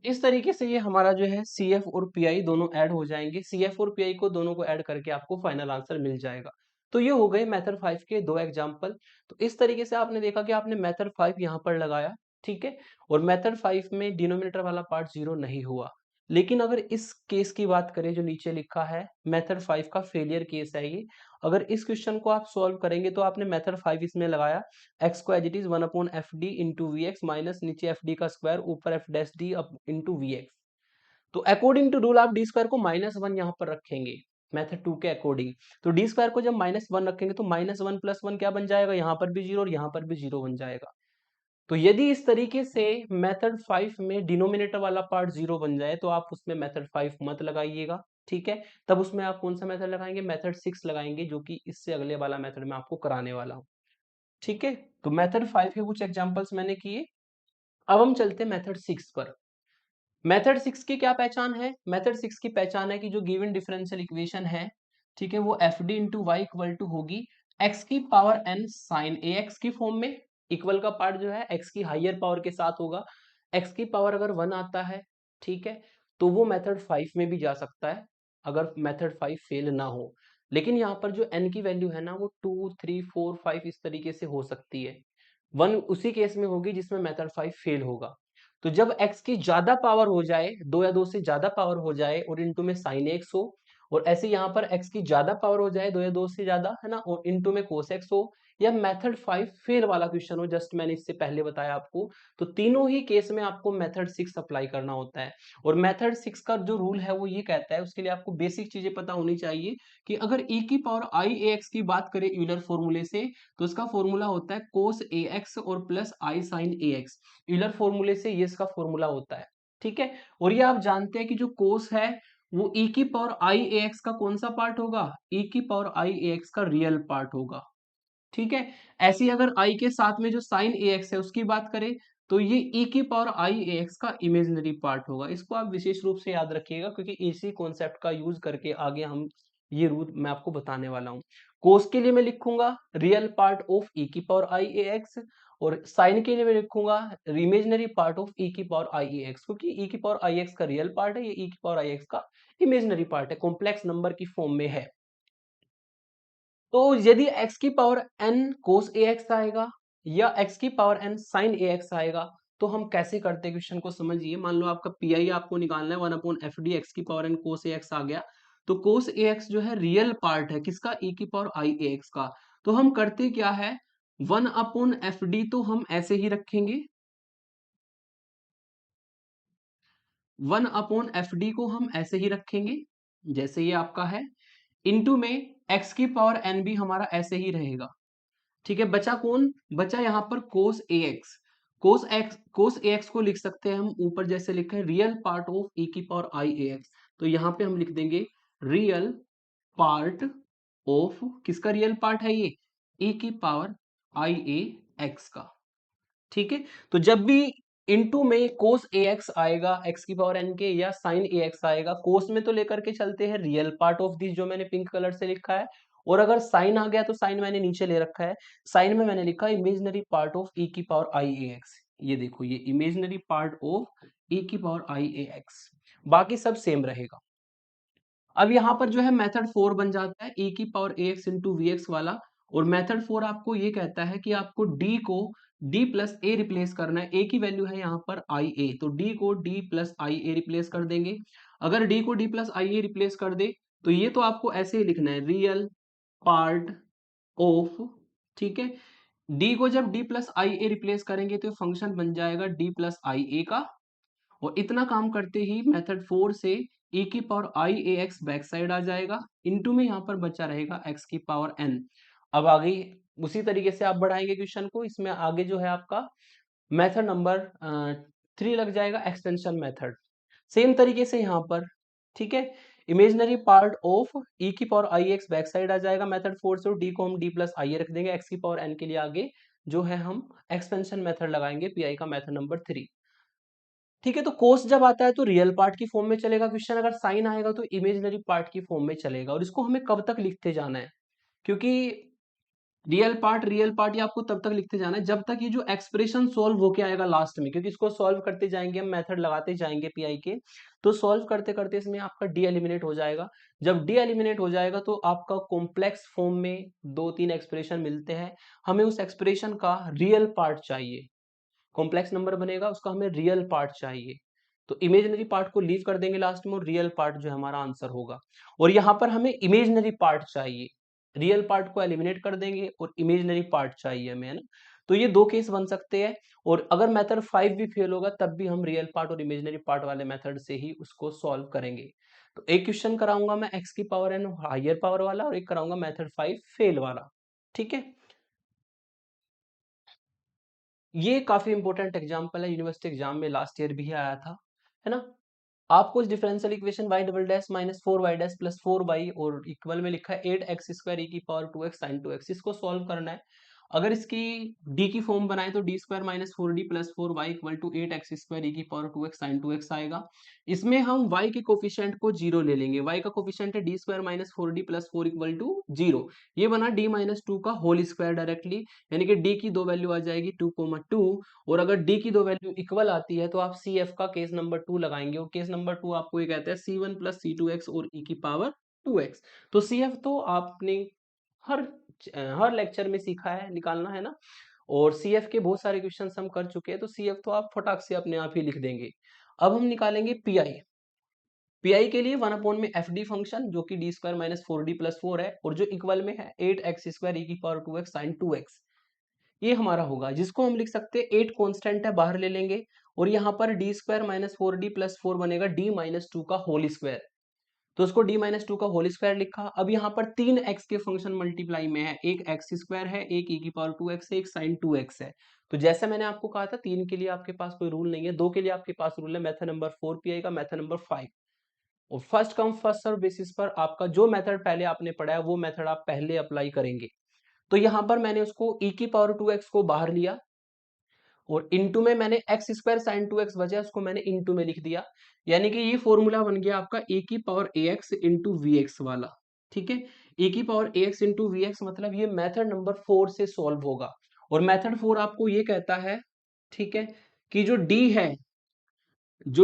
इस तरीके से ये हमारा जो है सी एफ और पी आई दोनों ऐड हो जाएंगे। सी एफ और पी आई को दोनों को ऐड करके आपको फाइनल आंसर मिल जाएगा। तो ये हो गए मेथड 5 के 2 एग्जाम्पल। तो इस तरीके से आपने देखा कि आपने मेथड 5 यहाँ पर लगाया, ठीक है, और मेथड 5 में डिनोमिनेटर वाला पार्ट 0 नहीं हुआ। लेकिन अगर इस केस की बात करें जो नीचे लिखा है, मेथड 5 का फेलियर केस है ये। अगर इस क्वेश्चन को आप सॉल्व करेंगे तो आपने मेथड 5 इसमें लगाया, एक्स को as it is 1/fd into V X, minus नीचे एफ डी का स्क्वायर ऊपर F dash D into V X. तो अकॉर्डिंग टू रूल आप डी स्क्वायर को -1 यहाँ पर रखेंगे मेथड 2 के अकॉर्डिंग। तो डी स्क्वायर को जब -1 रखेंगे तो -1 + 1 क्या बन जाएगा, यहाँ पर भी 0 और यहाँ पर भी 0 बन जाएगा। तो यदि इस तरीके से मेथड 5 में डिनोमिनेटर वाला पार्ट 0 बन जाए तो आप उसमें मेथड 5 मत लगाइएगा। ठीक है, तब उसमें आप कौन सा मेथड लगाएंगे, मेथड 6 लगाएंगे, जो कि इससे अगले वाला मेथड मैं आपको कराने वाला हूँ। ठीक है, तो मेथड 5 के कुछ एग्जांपल्स मैंने किए। अब हम चलते हैं मेथड 6 पर। मेथड 6 की क्या पहचान है, मेथड 6 की पहचान है कि जो गिवन डिफरेंशियल इक्वेशन है, ठीक है, वो F D into Y equal to होगी एक्स की power N sine A X की फॉर्म में। इक्वल का पार्ट जो है एक्स की हायर पावर के साथ होगा। एक्स की पावर अगर 1 आता है, ठीक है, तो वो मेथड 5 में भी जा सकता है अगर मेथड 5 फेल ना हो। लेकिन यहाँ पर जो n की वैल्यू है ना वो 2, 3, 4, 5 इस तरीके से हो सकती है। 1 उसी केस में होगी जिसमें मेथड 5 फेल होगा। तो जब x की ज्यादा पावर हो जाए, 2 या 2 से ज्यादा पावर हो जाए और इनटू में sin x हो, और ऐसे यहाँ पर x की ज्यादा पावर हो जाए, 2 या 2 से ज्यादा है ना, और इनटू में cos x हो, या मेथड 5 फेल वाला क्वेश्चन हो, जस्ट मैंने इससे पहले बताया आपको, तो तीनों ही केस में आपको मेथड 6 अप्लाई करना होता है। और मेथड 6 का जो रूल है वो ये कहता है, उसके लिए आपको बेसिक चीजें पता होनी चाहिए कि अगर e की पावर i ax की बात करें यूलर फॉर्मूले से, तो इसका फॉर्मूला होता है cos ax और plus i sin ax। Euler फॉर्मूले से ये इसका फॉर्मूला होता है, ठीक है। और ये आप जानते हैं कि जो cos है वो e की पावर i ax का कौन सा पार्ट होगा, e की पावर i ax का रियल पार्ट होगा, ठीक है। ऐसे ही अगर i के साथ में जो sin ax है उसकी बात करें, तो ये e की पावर i ax का इमेजिनरी पार्ट होगा। इसको आप विशेष रूप से याद रखिएगा क्योंकि इसी कॉन्सेप्ट का यूज करके आगे हम ये रूल मैं आपको बताने वाला हूँ। cos के लिए मैं लिखूंगा रियल पार्ट ऑफ e की पावर i ax, और sin के लिए मैं लिखूंगा इमेजिनरी पार्ट ऑफ e की पावर i ax, क्योंकि e की पावर i x का रियल पार्ट है, ये e की पावर i x का इमेजिनरी पार्ट है, कॉम्प्लेक्स नंबर की फॉर्म में है। तो यदि x की पावर n cos ax आएगा या x की पावर n sin ax आएगा, तो हम कैसे करते हैं क्वेश्चन को समझिए। मान लो आपका पीआई आपको निकालना है 1 अपॉन एफ डी, एक्स की पावर n cos ax आ गया, तो cos ax जो है रियल पार्ट है किसका, e की पावर i ax का। तो हम करते क्या है, 1 अपॉन एफ डी तो हम ऐसे ही रखेंगे, 1 अपॉन एफ डी को हम ऐसे ही रखेंगे जैसे ये आपका है, इनटू में x की पावर n भी हमारा ऐसे ही रहेगा, ठीक है। बचा कौन, बचा यहाँ पर cos ax। cos ax को लिख सकते हैं हम ऊपर जैसे लिखा है रियल पार्ट ऑफ e की पावर i ax, तो यहाँ पे हम लिख देंगे रियल पार्ट ऑफ, किसका रियल पार्ट है ये, e की पावर i ax का, ठीक है। तो जब भी इनटू में cos ax आएगा x की पावर n के, या sin ax आएगा, cos में तो लेकर के चलते हैं रियल पार्ट ऑफ दिस जो मैंने पिंक कलर से लिखा है, और अगर sin आ गया तो sin मैंने नीचे ले रखा है, sin में मैंने लिखा इमेजिनरी पार्ट ऑफ e की पावर i ax। ये देखो ये इमेजिनरी पार्ट ऑफ e की पावर i ax, बाकी सब सेम रहेगा। अब यहाँ पर जो है मेथड 4 बन जाता है e की power ax into V X वाला, और मेथड 4 आपको ये कहता है कि आपको d को d प्लस ए रिप्लेस करना है। a की वैल्यू है यहाँ पर i a, तो d को d प्लस आई ए रिप्लेस कर देंगे। अगर d को d प्लस आई ए रिप्लेस कर दे तो ये तो आपको ऐसे ही लिखना है रियल पार्ट ऑफ, ठीक है। d को जब d प्लस आई ए रिप्लेस करेंगे तो फंक्शन बन जाएगा d प्लस आई ए का, और इतना काम करते ही मेथड 4 से e की power i a x back side आ जाएगा, इनटू में यहाँ पर बचा रहेगा x की पावर n। अब आगे उसी तरीके से आप बढ़ाएंगे क्वेश्चन को, इसमें आगे जो है आपका मेथड नंबर 3 लग जाएगा, एक्सटेंशन मेथड। सेम तरीके से यहाँ पर, ठीक है, इमेजिनरी पार्ट ऑफ e की power i x back side आ जाएगा मेथड 4 से, d को हम d प्लस आई ए रख देंगे, x की पावर n के लिए आगे जो है हम एक्सपेंशन मेथड लगाएंगे पी आई का मेथड नंबर 3, ठीक है। तो कोस जब आता है तो रियल पार्ट की फॉर्म में चलेगा क्वेश्चन, अगर साइन आएगा तो इमेजिनरी पार्ट की फॉर्म में चलेगा। और इसको हमें कब तक लिखते जाना है, क्योंकि रियल पार्ट ये आपको तब तक लिखते जाना है जब तक ये जो एक्सप्रेशन सॉल्व होके आएगा लास्ट में, क्योंकि इसको सॉल्व करते जाएंगे हम, मेथड लगाते जाएंगे पीआई के, तो सॉल्व करते करते इसमें आपका डी एलिमिनेट हो जाएगा। जब डी एलिमिनेट हो जाएगा तो आपका कॉम्प्लेक्स फॉर्म में 2-3 एक्सप्रेशन मिलते हैं, हमें उस एक्सप्रेशन का रियल पार्ट चाहिए, कॉम्प्लेक्स नंबर बनेगा उसका हमें रियल पार्ट चाहिए, तो इमेजिनरी पार्ट को लीव कर देंगे लास्ट में, और रियल पार्ट जो हमारा आंसर होगा। और यहां पर हमें इमेजिनरी पार्ट चाहिए, रियल पार्ट को एलिमिनेट कर देंगे और इमेजिनरी पार्ट चाहिए हमें, है ना। तो ये दो केस बन सकते हैं, और अगर मेथड 5 भी फेल होगा तब भी हम रियल पार्ट और इमेजिनरी पार्ट वाले मेथड से ही उसको सॉल्व करेंगे। तो एक क्वेश्चन कराऊंगा मैं एक्स की पावर एन हायर पावर वाला, और एक कराऊंगा मेथड 5 फेल वाला, ठीक है। ये काफी इंपॉर्टेंट एग्जांपल है, यूनिवर्सिटी एग्जाम में लास्ट ईयर भी आया था, है ना। आपको इस differential equation y double dash minus 4y dash plus 4y और इक्वल में लिखा है 8x स्क्वायर e की पावर 2x sin 2x, इसको सॉल्व करना है। अगर इसकी डी की फॉर्म बनाए तो D square minus 4d plus 4y equal to 8x square e की पावर 2x साइन 2x आएगा। इसमें हम y के कोफिशिएंट को जीरो ले लेंगे, y का कोफिशिएंट है D square minus 4d plus 4 equal to zero. ये बना d माइनस 2 का होल स्क्वायर डायरेक्टली, यानी कि d की दो वैल्यू आ जाएगी 2,2, और अगर d की दो वैल्यू इक्वल आती है तो आप CF का केस नंबर 2 लगाएंगे, और केस नंबर 2 आपको ये कहता है C1 प्लस C2x और e की पावर 2x। तो CF तो आपने हर हर लेक्चर में सीखा है, निकालना है ना, और CF के बहुत सारे क्वेश्चंस हम कर चुके हैं, तो CF तो आप फटाक से अपने आप ही लिख देंगे। अब हम निकालेंगे PI के लिए 1 में FD फंक्शन जो कि D square minus 4d plus 4 है, और जो इक्वल में है 8x स्क्वायर e की पावर 2x साइन 2x, ये हमारा होगा, जिसको हम लिख सकते हैं 8 कांस्टेंट है, बाहर ले लेंगे, और यहाँ पर D square minus 4d plus 4 बनेगा d माइनस 2 का होल स्क्वायर, तो उसको d माइनस 2 का होल स्क्वायर लिखा। अब यहाँ पर 3x के फंक्शन मल्टीप्लाई में है, एक एक्स स्क्वायर है, एक e की पावर 2x है, एक साइन 2x है। तो जैसे मैंने आपको कहा था 3 के लिए आपके पास कोई रूल नहीं है, 2 के लिए आपके पास रूल है, मेथड नंबर 4 PI का, मेथड नंबर 5, और first come first serve basis पर आपका जो मेथड पहले आपने पढ़ा है वो मेथड आप पहले अप्लाई करेंगे। तो यहाँ पर मैंने उसको e की पावर 2x को बाहर लिया, और इनटू में मैंने एक्स स्क्वायर साइन 2x बचा, उसको मैंने इनटू में लिख दिया, यानी कि ये फॉर्मूला बन गया आपका e की power ax into V X वाला। ठीक है, e की power ax into V X, मतलब ये मेथड नंबर 4 से सॉल्व होगा, और मेथड 4 आपको ये कहता है, ठीक है, कि जो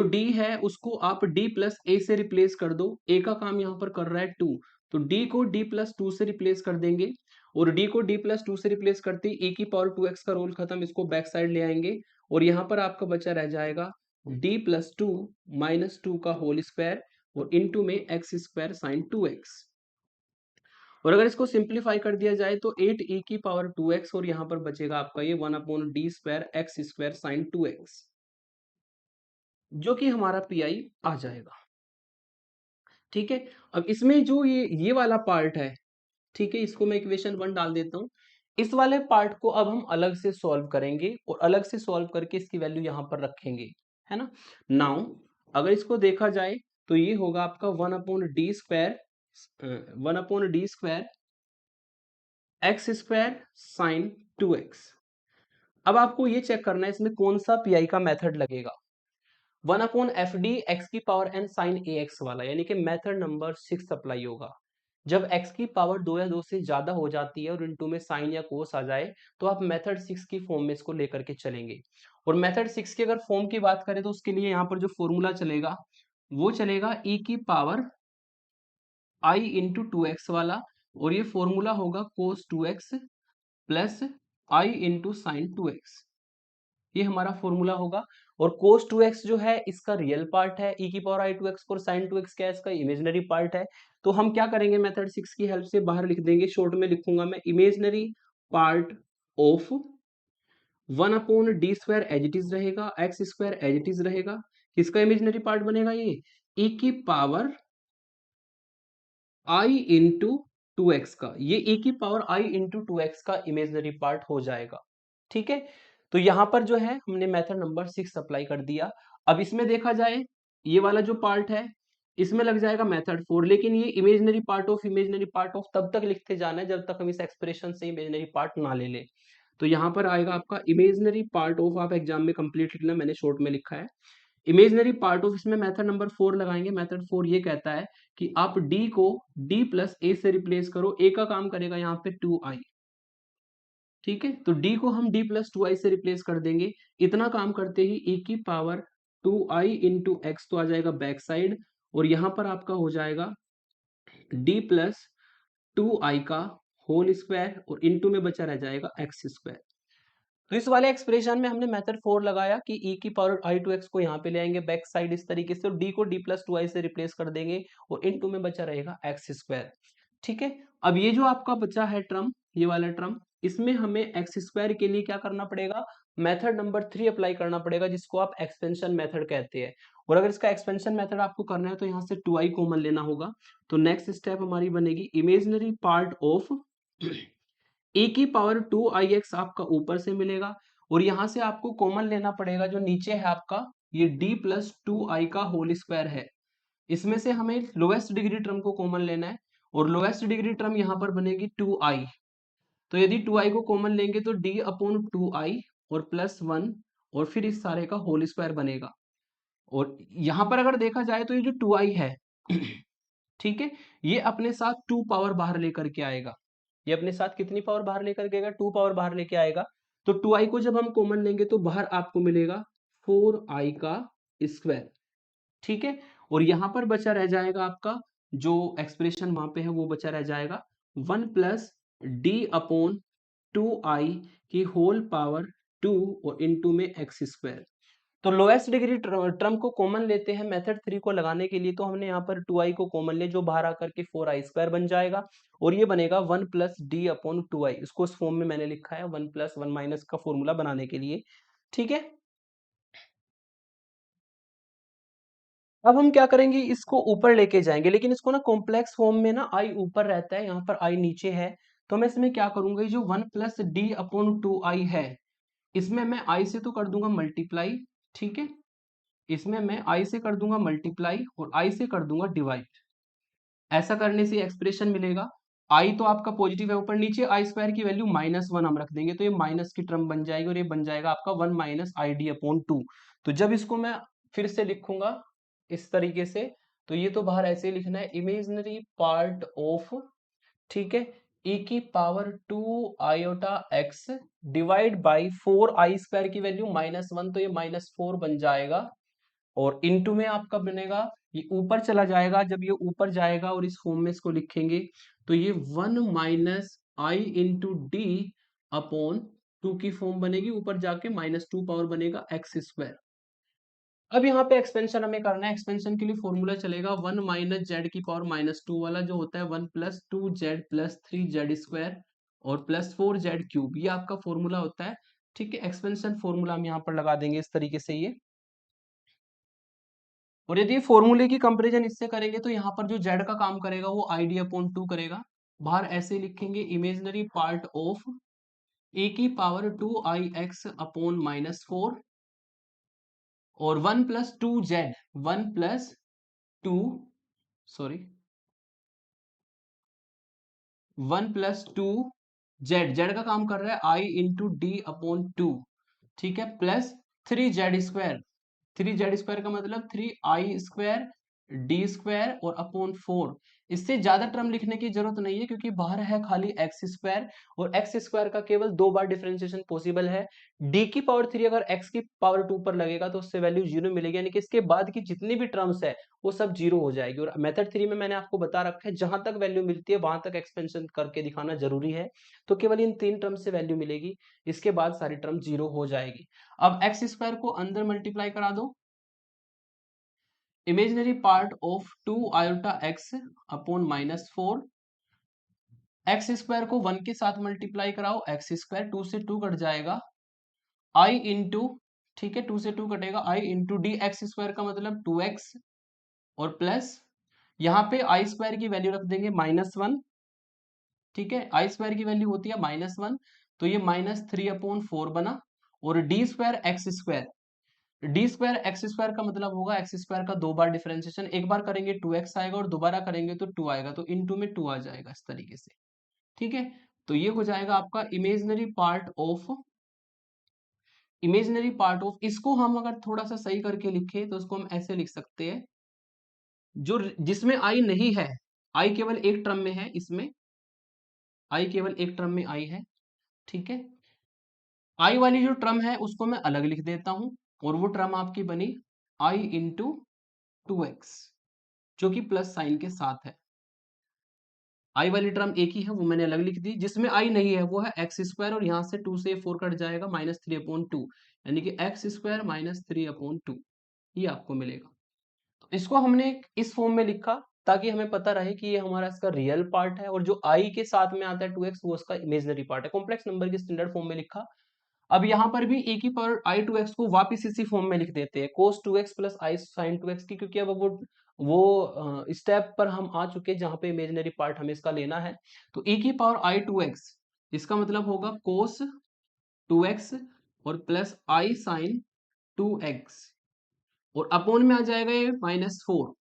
d है उसको आप d प्लस a से रिप्लेस कर दो, a का काम यहाँ पर कर रहा है 2, तो d को d प्लस 2 से रिप्लेस कर देंगे, और d को d प्लस 2 से रिप्लेस करते ही e की पावर 2x का रोल खत्म, इसको बैक साइड ले आएंगे, और यहाँ पर आपका बचा रह जाएगा d प्लस 2 माइनस 2 का होल स्क्वायर, और इनटू में एक्स स्क्वायर साइन 2x, और अगर इसको सिंप्लीफाई कर दिया जाए तो 8e की पावर 2x, और यहाँ पर बचेगा आपका ये 1/d square x square sine 2x, जो कि हमारा PI आ जाएगा। ठीक है, अब इसमें जो ये वाला पार्ट है, ठीक है, इसको मैं इक्वेशन 1 डाल देता हूं, इस वाले पार्ट को अब हम अलग से सॉल्व करेंगे, और अलग से सॉल्व करके इसकी वैल्यू यहां पर रखेंगे, है ना। नाउ अगर इसको देखा जाए तो ये होगा आपका 1/d square x square sine 2x। अब आपको ये चेक करना है इसमें कौन सा PI का मेथड लगेगा, 1/FD एक्स की पावर n साइन AX वाला, यानी कि मेथड नंबर 6 अप्लाई होगा। जब x की पावर 2 या 2 से ज्यादा हो जाती है और इनटू में साइन या कोस आ जाए, तो आप मेथड 6 की फॉर्म में इसको लेकर के चलेंगे। और मेथड 6 की अगर फॉर्म की बात करें तो उसके लिए यहाँ पर जो फॉर्मूला चलेगा वो चलेगा e की पावर i इंटू 2x वाला, और ये फॉर्मूला होगा कोस 2x plus i into sine 2x, ये हमारा फॉर्मूला होगा। और cos 2x जो है इसका रियल पार्ट है, e की पावर i 2x, और sin 2x क्या है, इसका इमेजिनरी पार्ट है। तो हम क्या करेंगे, मेथड 6 की हेल्प से बाहर लिख देंगे, शॉर्ट में लिखूंगा मैं, imaginary part of 1/d square as it is रहेगा, x square as it is रहेगा, किसका इमेजिनरी पार्ट बनेगा, ये e की पावर i इंटू 2x का, ये e की पावर i इंटू 2x का इमेजिनरी पार्ट हो जाएगा। ठीक है, तो यहां पर जो है हमने मेथड नंबर 6 अप्लाई कर दिया। अब इसमें देखा जाए ये वाला जो पार्ट है इसमें लग जाएगा मेथड 4, लेकिन ये इमेजिनरी पार्ट ऑफ तब तक लिखते जाना है जब तक हम इस एक्सप्रेशन से इमेजिनरी पार्ट ना ले ले। तो यहाँ पर आएगा आपका इमेजिनरी पार्ट ऑफ, आप एग्जाम में कंप्लीट लिखना, मैंने शॉर्ट में लिखा है इमेजिनरी पार्ट ऑफ, इसमें मेथड नंबर 4 लगाएंगे। मेथड 4 ये कहता है कि आप d को d प्लस a से रिप्लेस करो, a का काम करेगा यहाँ पे 2i। ठीक है, तो d को हम d प्लस 2i से रिप्लेस कर देंगे, इतना काम करते ही e की पावर 2i इंटू एक्स तो आ जाएगा बैक साइड, और यहाँ पर आपका हो जाएगा d प्लस 2i का होल स्क्वायर, और इनटू में बचा रह जाएगा एक्स स्क्वायर। तो इस वाले एक्सप्रेशन में हमने मेथड 4 लगाया कि e की पावर i टू x को यहाँ पे ले आएंगे बैक साइड इस तरीके से, और d को d प्लस 2i से रिप्लेस कर देंगे, और इनटू में बचा रहेगा एक्स स्क्वायर। ठीक है, अब ये जो आपका बचा है टर्म, ये वाला टर्म, इसमें हमें एक्स स्क्वायर के लिए क्या करना पड़ेगा, मेथड नंबर 3 अप्लाई करना पड़ेगा, जिसको आप एक्सपेंशन मेथड कहते हैं। और अगर इसका एक्सपेंशन मेथड आपको करना है तो यहाँ से 2i कॉमन लेना होगा। तो नेक्स्ट स्टेप हमारी बनेगी इमेजिनरी पार्ट ऑफ e की पावर 2ix आपका ऊपर से मिलेगा, और यहां से आपको कॉमन लेना पड़ेगा जो नीचे है आपका ये d प्लस 2i का होल स्क्वायर है, इसमें से हमें लोएस्ट डिग्री टर्म को कॉमन लेना है, और लोएस्ट डिग्री टर्म यहां पर बनेगी 2i। तो यदि 2i को कॉमन लेंगे तो d अपॉन 2i और प्लस 1 और फिर इस सारे का होल स्क्वायर बनेगा। और यहां पर अगर देखा जाए तो ये जो 2i है ठीक है, ये अपने साथ 2 पावर बाहर लेकर के आएगा। ये अपने साथ कितनी पावर बाहर लेकर के आएगा? 2 पावर बाहर लेके आएगा। तो 2i को जब हम कॉमन लेंगे तो बाहर आपको मिलेगा 4i का स्क्वायर। ठीक है, और यहां पर बचा रह जाएगा आपका जो एक्सप्रेशन वहां पे है वो बचा रह जाएगा 1 प्लस डी अपॉन 2i की होल पावर 2 और इनटू में एक्स स्क्वायर। तो लोएस्ट डिग्री टर्म को कॉमन लेते हैं मेथड 3 को लगाने के लिए, तो हमने यहाँ पर 2i को कॉमन ले जो बाहर आकर के 4i स्क्वायर बन जाएगा और ये बनेगा 1 प्लस डी अपॉन 2i। इसको इस फॉर्म में मैंने लिखा है 1 प्लस 1 माइनस का फॉर्मूला बनाने के लिए। ठीक है, अब हम क्या करेंगे, इसको ऊपर लेके जाएंगे, लेकिन इसको ना कॉम्प्लेक्स फॉर्म में ना आई ऊपर रहता है, यहाँ पर आई नीचे है। तो मैं इसमें क्या करूंगा, ये जो 1 प्लस डी अपॉन 2i है, इसमें मैं आई से तो कर दूंगा मल्टीप्लाई। ठीक है, इसमें मैं आई से कर दूंगा मल्टीप्लाई और आई से कर दूंगा डिवाइड। ऐसा करने से एक्सप्रेशन मिलेगा। आई तो आपका पॉजिटिव है, ऊपर नीचे आई स्क्वायर की वैल्यू -1 हम रख देंगे तो ये माइनस की टर्म बन जाएगी और ये बन जाएगा आपका 1 माइनस आई डी अपॉन 2। तो जब इसको मैं फिर से लिखूंगा इस तरीके से, तो ये तो बाहर ऐसे ही लिखना है, इमेजिनरी पार्ट ऑफ, ठीक है, e की power 2 iota x divide by 4i square की वैल्यू -1, तो ये -4 बन जाएगा और इनटू में आपका बनेगा, ये ऊपर चला जाएगा, जब ये ऊपर जाएगा और इस फॉर्म में इसको लिखेंगे तो ये 1 माइनस आई इंटू डी अपॉन 2 की फॉर्म बनेगी, ऊपर जाके -2 पावर बनेगा एक्स स्क्वायर। अब यहाँ पे एक्सपेंशन हमें करना है, एक्सपेंशन के लिए फॉर्मूला चलेगा 1 माइनस जेड की पावर -2 वाला जो होता है 1 plus 2z plus 3z square और प्लस 4z क्यूब, ये आपका फॉर्मूला होता है। ठीक है, एक्सपेंशन फॉर्मूला हम यहाँ पर लगा देंगे इस तरीके से ये। और यदि फॉर्मूले की कंपैरिजन इससे करेंगे तो यहाँ पर जो z का काम करेगा वो आई डी अपॉन 2 करेगा। बाहर ऐसे लिखेंगे इमेजिनरी पार्ट ऑफ ए की पावर 2i x अपॉन -4 और 1 plus 2z, 1 plus 2, sorry 1 plus 2z, Z का काम कर रहा है आई इंटू डी अपॉन 2। ठीक है, plus 3z square, 3z square का मतलब 3i स्क्वायर डी स्क्वायर और अपॉन 4। इससे ज्यादा टर्म लिखने की जरूरत नहीं है क्योंकि बाहर है खाली एक्स स्क्वायर और एक्स स्क्वायर का केवल 2 बार डिफरेंशिएशन पॉसिबल है। डी की पावर 3 अगर एक्स की पावर 2 पर लगेगा तो उससे वैल्यू 0 मिलेगी, यानी कि इसके बाद की जितनी भी टर्म्स है वो सब 0 हो जाएगी। और मेथड 3 में मैंने आपको बता रखा है जहां तक वैल्यू मिलती है वहां तक एक्सपेंशन करके दिखाना जरूरी है। तो केवल इन 3 टर्म से वैल्यू मिलेगी, इसके बाद सारी टर्म 0 हो जाएगी। अब एक्स स्क्वायर को अंदर मल्टीप्लाई करा दो, imaginary part of 2 iota x upon -4, x square को 1 के साथ मल्टीप्लाई कराओ, एक्स स्क्वायर 2 से 2 कट जाएगा, i इंटू, ठीक है 2 से 2 कटेगा, i into D x square का मतलब 2x और प्लस यहाँ पे आई स्क्वायर की वैल्यू रख देंगे -1। ठीक है, आई स्क्वायर की वैल्यू होती है -1, तो ये -3/4 बना और D square x square, D square x square का मतलब होगा एक्स स्क्वायर का 2 बार डिफरेंशिएशन, एक बार करेंगे 2x आएगा और दोबारा करेंगे तो 2 आएगा, तो इनटू में 2 आ जाएगा इस तरीके से। ठीक है, तो ये हो जाएगा आपका इमेजिनरी पार्ट ऑफ, इसको हम अगर थोड़ा सा सही करके लिखे तो उसको हम ऐसे लिख सकते हैं, जो जिसमें आई नहीं है, आई केवल एक टर्म में है, इसमें आई केवल एक टर्म में आई है। ठीक है, आई वाली जो टर्म है उसको मैं अलग लिख देता हूं और वो टर्म आपकी बनी आई इंटू 2x, जो कि प्लस साइन के साथ है। आई वाली टर्म एक ही है, वो मैंने अलग लिख दी, जिसमें आई नहीं है वो है एक्स स्क्वायर और यहाँ से 2 से 4 कट जाएगा, -3/2, यानी कि एक्स स्क्वायर -3/2, ये आपको मिलेगा। तो इसको हमने इस फॉर्म में लिखा ताकि हमें पता रहे कि ये हमारा इसका रियल पार्ट है और जो आई के साथ में आता है 2x वो उसका इमेजिनरी पार्ट है। कॉम्प्लेक्स नंबर की स्टैंडर्ड फॉर्म में लिखा। अब यहाँ पर भी e की पावर i2x को वापस इसी फॉर्म में लिख देते हैं, cos 2x plus i sin 2x की, क्योंकि अब वो स्टेप पर हम आ चुके हैं जहां पे इमेजिनरी पार्ट हमें इसका लेना है। तो e की पावर i2x, इसका मतलब होगा cos 2x और प्लस i sin 2x और अपोन में आ जाएगा ये -4।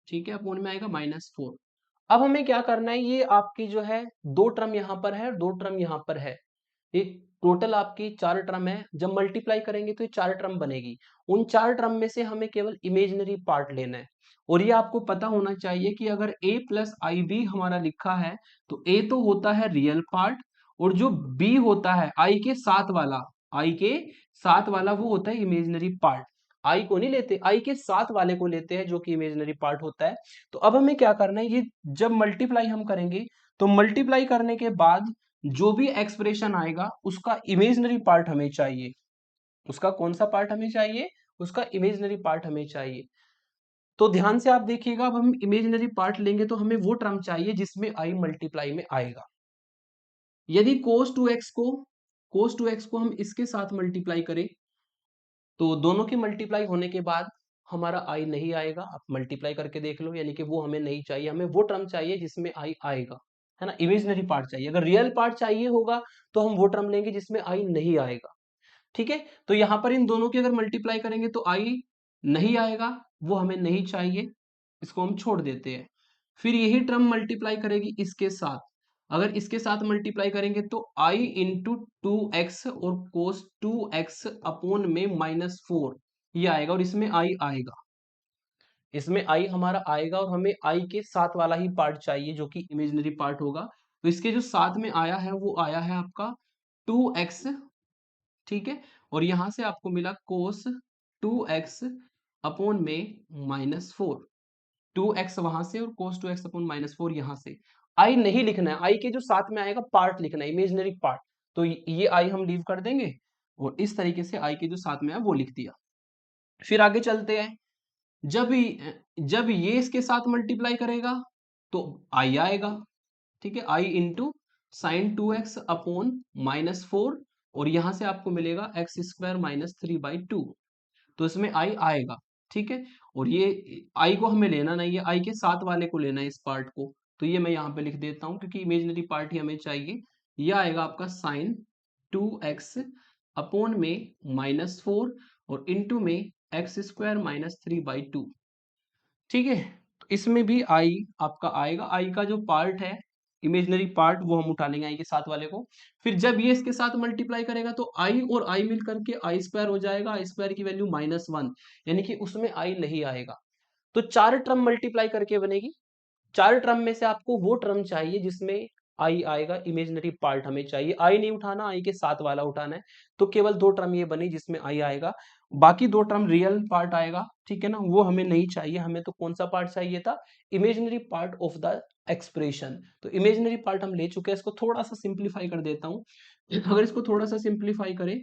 ठीक है, अपोन में आएगा -4। अब हमें क्या करना है, ये आपकी जो है दो टर्म यहां पर है और दो टर्म यहां पर है, ये टोटल आपकी चार टर्म है। जब मल्टीप्लाई करेंगे तो ये चार टर्म बनेगी। उन चार टर्म में से हमें केवल इमेजिनरी पार्ट लेना है। और ये आपको पता होना चाहिए कि अगर a प्लस आई बी हमारा लिखा है तो a तो होता है रियल पार्ट, और जो b होता है i के साथ वाला, i के साथ वाला वो होता है इमेजिनरी पार्ट। i को नहीं लेते, i के साथ वाले को लेते हैं जो कि इमेजिनरी पार्ट होता है। तो अब हमें क्या करना है, ये जब मल्टीप्लाई हम करेंगे तो मल्टीप्लाई करने के बाद जो भी एक्सप्रेशन आएगा उसका इमेजिनरी पार्ट हमें चाहिए। उसका कौन सा पार्ट हमें चाहिए, उसका इमेजिनरी पार्ट हमें चाहिए। तो ध्यान से आप देखिएगा, अब हम इमेजिनरी पार्ट लेंगे तो हमें वो टर्म चाहिए जिसमें आई मल्टीप्लाई में आएगा। यदि cos 2x को हम इसके साथ मल्टीप्लाई करें तो दोनों की मल्टीप्लाई होने के बाद हमारा आई नहीं आएगा। आप मल्टीप्लाई करके देख लो, यानी कि वो हमें नहीं चाहिए, हमें वो टर्म चाहिए जिसमें आई आएगा, है ना, इमेजिनरी पार्ट चाहिए। अगर रियल पार्ट चाहिए होगा तो हम वो टर्म लेंगे जिसमें आई नहीं आएगा। ठीक है, तो यहां पर इन दोनों की अगर मल्टीप्लाई करेंगे तो आई नहीं आएगा, वो हमें नहीं चाहिए, इसको हम छोड़ देते हैं। फिर यही टर्म मल्टीप्लाई करेगी इसके साथ, अगर इसके साथ मल्टीप्लाई करेंगे तो आई इंटू टू एक्स और कोस टू एक्स अपॉन में -4 ये आएगा, और इसमें आई आएगा, इसमें आई हमारा आएगा, और हमें आई के साथ वाला ही पार्ट चाहिए जो कि इमेजिनरी पार्ट होगा। तो इसके जो साथ में आया है वो आया है आपका 2x, ठीक है, और यहां से आपको मिला कोस 2x अपॉन में -4, 2x वहां से और cos 2x अपॉन -4 यहां से। आई नहीं लिखना है, आई के जो साथ में आएगा पार्ट लिखना है, इमेजिनरी पार्ट। तो ये आई हम लीव कर देंगे और इस तरीके से आई के जो साथ में आया वो लिख दिया। फिर आगे चलते हैं, जब ये इसके साथ मल्टीप्लाई करेगा तो आई आएगा, ठीक है, आई इंटू साइन 2x अपॉन -4, और यहां से आपको मिलेगा एक्स स्क्वायर -3/2, तो इसमें आई आएगा, ठीक है। और ये आई को हमें लेना नहीं है, आई के साथ वाले को लेना है इस पार्ट को, तो ये मैं यहाँ पे लिख देता हूँ क्योंकि इमेजिनरी पार्ट ही हमें चाहिए। ये आएगा आपका साइन 2x अपॉन में -4 और इंटू में एक्स स्क्वायर -3/2, ठीक है। तो इसमें भी आई आपका आएगा, आई का जो पार्ट है इमेजिनरी पार्ट वो हम उठा लेंगे आई के साथ वाले को। फिर जब ये इसके साथ मल्टीप्लाई करेगा तो आई और आई मिल करके आई स्क्वायर हो जाएगा, आई स्क्वायर की वैल्यू -1, यानी कि उसमें आई नहीं आएगा। तो चार टर्म मल्टीप्लाई करके बनेगी, चार टर्म में से आपको वो टर्म चाहिए जिसमें आई आएगा, इमेजिनरी पार्ट हमें चाहिए, आई नहीं उठाना, आई के साथ वाला उठाना है। तो केवल दो टर्म ये बनी जिसमें आई आएगा, बाकी दो टर्म रियल पार्ट आएगा, ठीक है ना, वो हमें नहीं चाहिए। हमें तो कौन सा पार्ट चाहिए था, imaginary part of the expression. तो इमेजिनरी पार्ट हम ले चुके हैं, इसको थोड़ा सा सिंप्लीफाई कर देता हूं। अगर इसको थोड़ा सा सिंप्लीफाई करें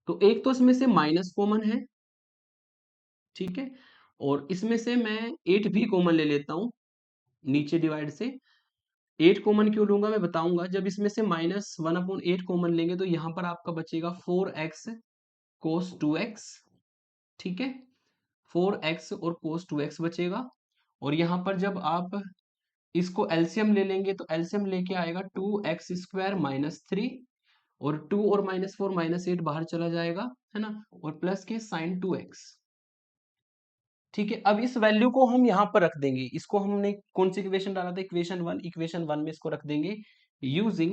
तो एक तो इसमें से माइनस कॉमन है, ठीक है, और इसमें से मैं 8 भी कॉमन ले लेता हूं नीचे डिवाइड से। 8 कॉमन क्यों लूंगा मैं बताऊंगा। जब इसमें से -1/8 कॉमन लेंगे तो यहां पर आपका बचेगा 4x cos 2x, ठीक है, 4x और cos 2x बचेगा। और यहां पर जब आप इसको एलसीएम ले लेंगे तो एलसीएम लेके आएगा 2x² -3, और 2 और -4 -8 बाहर चला जाएगा, है ना, और प्लस के साइन 2x, ठीक है। अब इस वैल्यू को हम यहां पर रख देंगे, इसको हमने कौन सी इक्वेशन डाला था, इक्वेशन 1, इक्वेशन 1 में इसको रख देंगे यूजिंग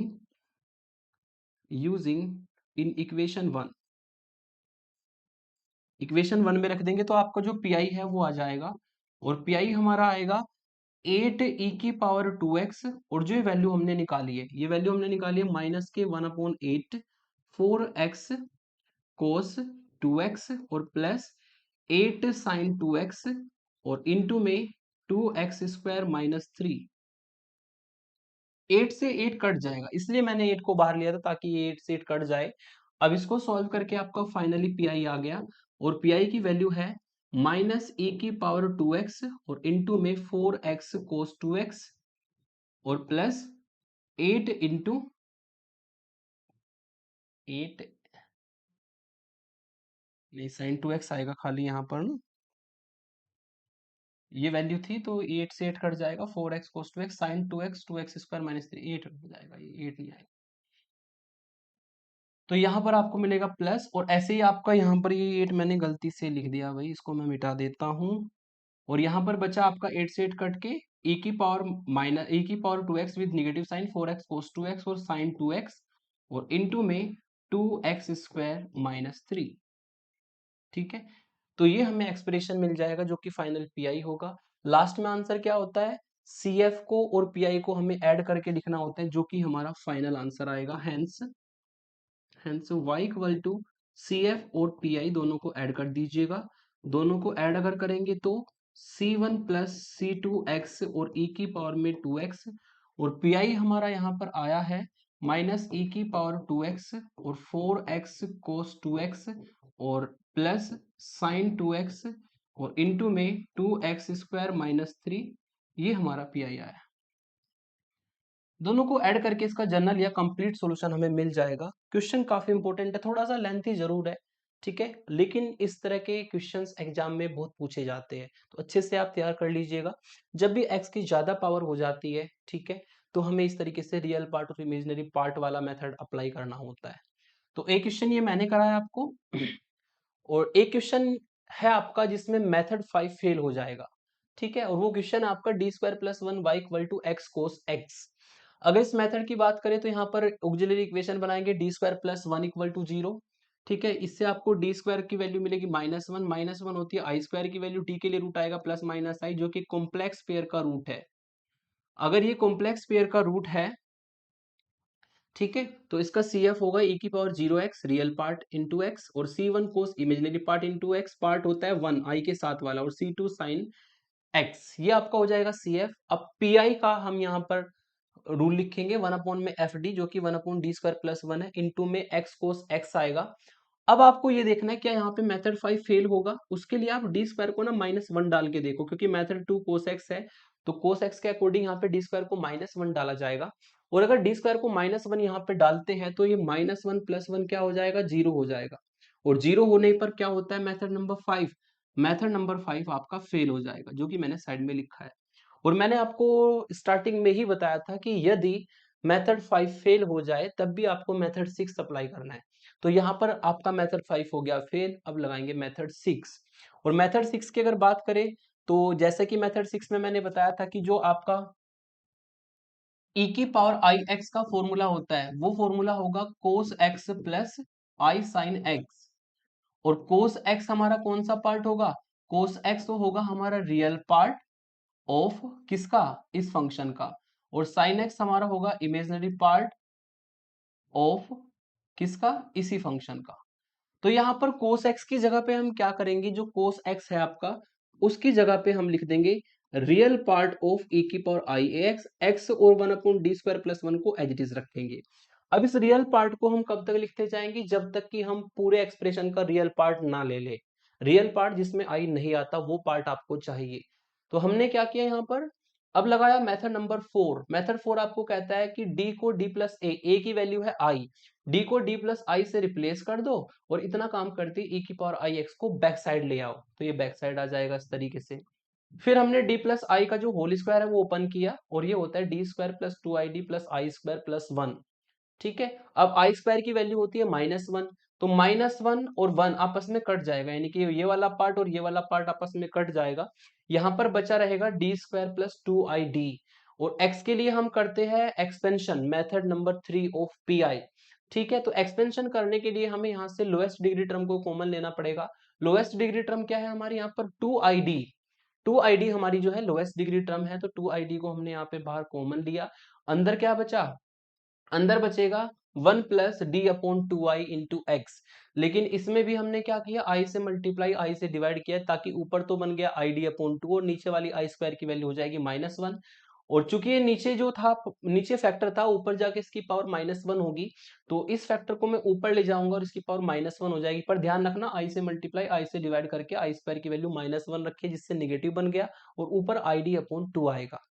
इन इक्वेशन 1 में रख देंगे तो आपका जो पी आई है वो आ जाएगा, और पी आई हमारा आएगा 8e⁻²x, और जो ये वैल्यू हमने निकाली है, ये वैल्यू हमने निकाली है -1/8 4x cos 2x और प्लस 8 sin 2x और इंटू में 2x² -3। 8 से 8 कट जाएगा, इसलिए मैंने 8 को बाहर लिया था ताकि ये 8 से 8 कट जाए। अब इसको सॉल्व करके आपका फाइनली पी आई आ गया, और पी आई की वैल्यू है -e⁻²x और इंटू में 4x cos 2x और प्लस 8 इंटू 8, नहीं sin 2x आएगा खाली यहाँ पर ना, ये वैल्यू थी तो 8 से 8 कट जाएगा, 4x cos 2x sin 2x 2x² -3 8 हो जाएगा, ये 8 नहीं आएगा। तो यहाँ पर आपको मिलेगा प्लस, और ऐसे ही आपका यहाँ पर ये 8 मैंने गलती से लिख दिया भाई, इसको मैं मिटा देता हूँ। और यहाँ पर बचा आपका 8 से 8 कट के e की power 2x with negative sign 4x cos 2x और sin 2x और इनटू में 2x स्क्वायर माइनस 3। ठीक है, तो ये हमें एक्सप्रेशन मिल जाएगा जो कि फाइनल पीआई होगा। लास्ट में आंसर क्या होता है, सीएफ को और पीआई को हमें ऐड करके लिखना होता है जो कि हमारा फाइनल आंसर आएगा। Hence y equal to C F और पी आई दोनों को ऐड कर दीजिएगा। दोनों को ऐड अगर करेंगे तो c1 plus C two X और e की पावर में 2x और पी आई हमारा यहाँ पर आया है माइनस e की पावर 2x और 4x cos 2x और प्लस साइन 2x और इनटू में 2x स्क्वायर माइनस 3। ये हमारा पी आई आया। दोनों को ऐड करके इसका जनरल या कंप्लीट सॉल्यूशन हमें मिल जाएगा। क्वेश्चन काफी इंपॉर्टेंट है, थोड़ा सा लेंथी जरूर है, ठीक है, लेकिन इस तरह के क्वेश्चंस एग्जाम में बहुत पूछे जाते हैं, तो अच्छे से आप तैयार कर लीजिएगा। जब भी x की ज्यादा पावर हो जाती है, ठीक है, तो हमें इस तरीके से रियल पार्ट और इमेजिनरी पार्ट वाला मेथड अप्लाई करना होता है। तो एक क्वेश्चन ये मैंने कराया आपको और एक क्वेश्चन है आपका जिसमें मेथड 5 फेल हो जाएगा, ठीक है, और वो क्वेश्चन आपका D square plus one Y equal to X cos X. अगर इस मेथड की बात करें तो यहाँ पर ऑक्सिलरी इक्वेशन बनाएंगे D square plus one equal to zero. ठीक है, इससे आपको डी स्क्वायर की वैल्यू मिलेगी माइनस वन होती है आई स्क्वायर की वैल्यू, टी के लिए रूट आएगा प्लस माइनस आई जो कि कॉम्प्लेक्स पेयर का रूट है। अगर ये कॉम्प्लेक्स पेयर का रूट है, ठीक है, तो इसका सी एफ होगा ई की power 0x real part into x और C one cos imaginary part into x, part होता है वन आई के साथ वाला, और सी टू साइन एक्स, ये आपका हो जाएगा सी एफ। अब पी आई का हम यहाँ पर रूल लिखेंगे वन अपॉन में एफ डी जो कि one upon D square plus one है इंटू में एक्स कोस एक्स आएगा। अब आपको ये देखना है क्या यहाँ पे मेथड 5 फेल होगा, उसके लिए आप डी स्क्वायर को ना -1 डाल के देखो, क्योंकि मेथड 2 कोस एक्स है तो कोस एक्स के अकॉर्डिंग यहाँ पे डी स्क्वायर को -1 डाला जाएगा। और अगर डी स्क्वायर को -1 यहाँ पे डालते हैं तो ये -1 प्लस वन क्या हो जाएगा, जीरो हो जाएगा। और जीरो होने पर क्या होता है मेथड नंबर 5, मेथड नंबर 5 आपका फेल हो जाएगा, जो कि मैंने साइड में लिखा है। और मैंने आपको स्टार्टिंग में ही बताया था कि यदि मेथड 5 फेल हो जाए तब भी आपको मेथड 6 अप्लाई करना है। तो यहाँ पर आपका मेथड 5 हो गया फेल, अब लगाएंगे मेथड 6। और मेथड 6 की अगर बात करें तो जैसे कि मेथड 6 में मैंने बताया था कि जो आपका e की पावर आई एक्स का फॉर्मूला होता है वो फॉर्मूला होगा कोस एक्स प्लस आई साइन एक्स। और कोस एक्स हमारा कौन सा पार्ट होगा, कोस एक्स तो होगा हमारा रियल पार्ट ऑफ किसका, इस फंक्शन का, और साइन एक्स हमारा होगा इमेजिनरी पार्ट ऑफ किसका, इसी फंक्शन का। तो यहाँ पर cos x की जगह पे हम क्या करेंगे, जो cos x है आपका उसकी जगह पे हम लिख देंगे रियल पार्ट ऑफ e की पावर आई एक्स, एक्स और one upon D square plus one को एज इट इज रखेंगे। अब इस रियल पार्ट को हम कब तक लिखते जाएंगे, जब तक कि हम पूरे एक्सप्रेशन का रियल पार्ट ना ले ले। रियल पार्ट जिसमें आई नहीं आता वो पार्ट आपको चाहिए। तो हमने क्या किया यहाँ पर, अब लगाया मेथड नंबर 4। मेथड 4 आपको कहता है कि d को d प्लस ए की वैल्यू है i, d को d प्लस आई से रिप्लेस कर दो और इतना काम करते e की पावर आई एक्स को बैक साइड ले आओ, तो ये बैक साइड आ जाएगा इस तरीके से। फिर हमने d प्लस आई का जो होल स्क्वायर है वो ओपन किया और ये होता है D square plus to I D plus I square plus one. ठीक है, अब आई स्क्वायर की वैल्यू होती है -1, तो -1 और 1 आपस में कट जाएगा, यानी कि ये वाला पार्ट और ये वाला पार्ट आपस में कट जाएगा। यहाँ पर बचा रहेगा D square plus to I D. और x के लिए हम करते हैं expansion method number 3 of P I. ठीक है, तो एक्सपेंशन करने के लिए हमें यहाँ से लोएस्ट डिग्री टर्म को कॉमन लेना पड़ेगा। लोएस्ट डिग्री टर्म क्या है हमारे यहाँ पर, two I D. Two I D हमारी जो है लोएस्ट डिग्री टर्म है, तो टू आई डी को हमने यहाँ पे बाहर कॉमन लिया। अंदर क्या बचा, अंदर बचेगा 1 plus D upon to I into x. लेकिन इसमें भी हमने क्या किया, आई से मल्टीप्लाई आई से डिवाइड किया, ताकि ऊपर तो बन गया आई डी अपॉन टू और नीचे वाली आई स्क्वायर की वैल्यू हो जाएगी -1। और चूंकि ये नीचे जो था, नीचे फैक्टर था, ऊपर जाके इसकी पावर -1 होगी, तो इस फैक्टर को मैं ऊपर ले जाऊंगा और इसकी पावर -1 हो जाएगी। पर ध्यान रखना आई से मल्टीप्लाई आई से डिवाइड करके आई स्क्वायर की वैल्यू -1 रखिए, जिससे नेगेटिव बन गया और ऊपर आई डी अपॉन टू आएगा।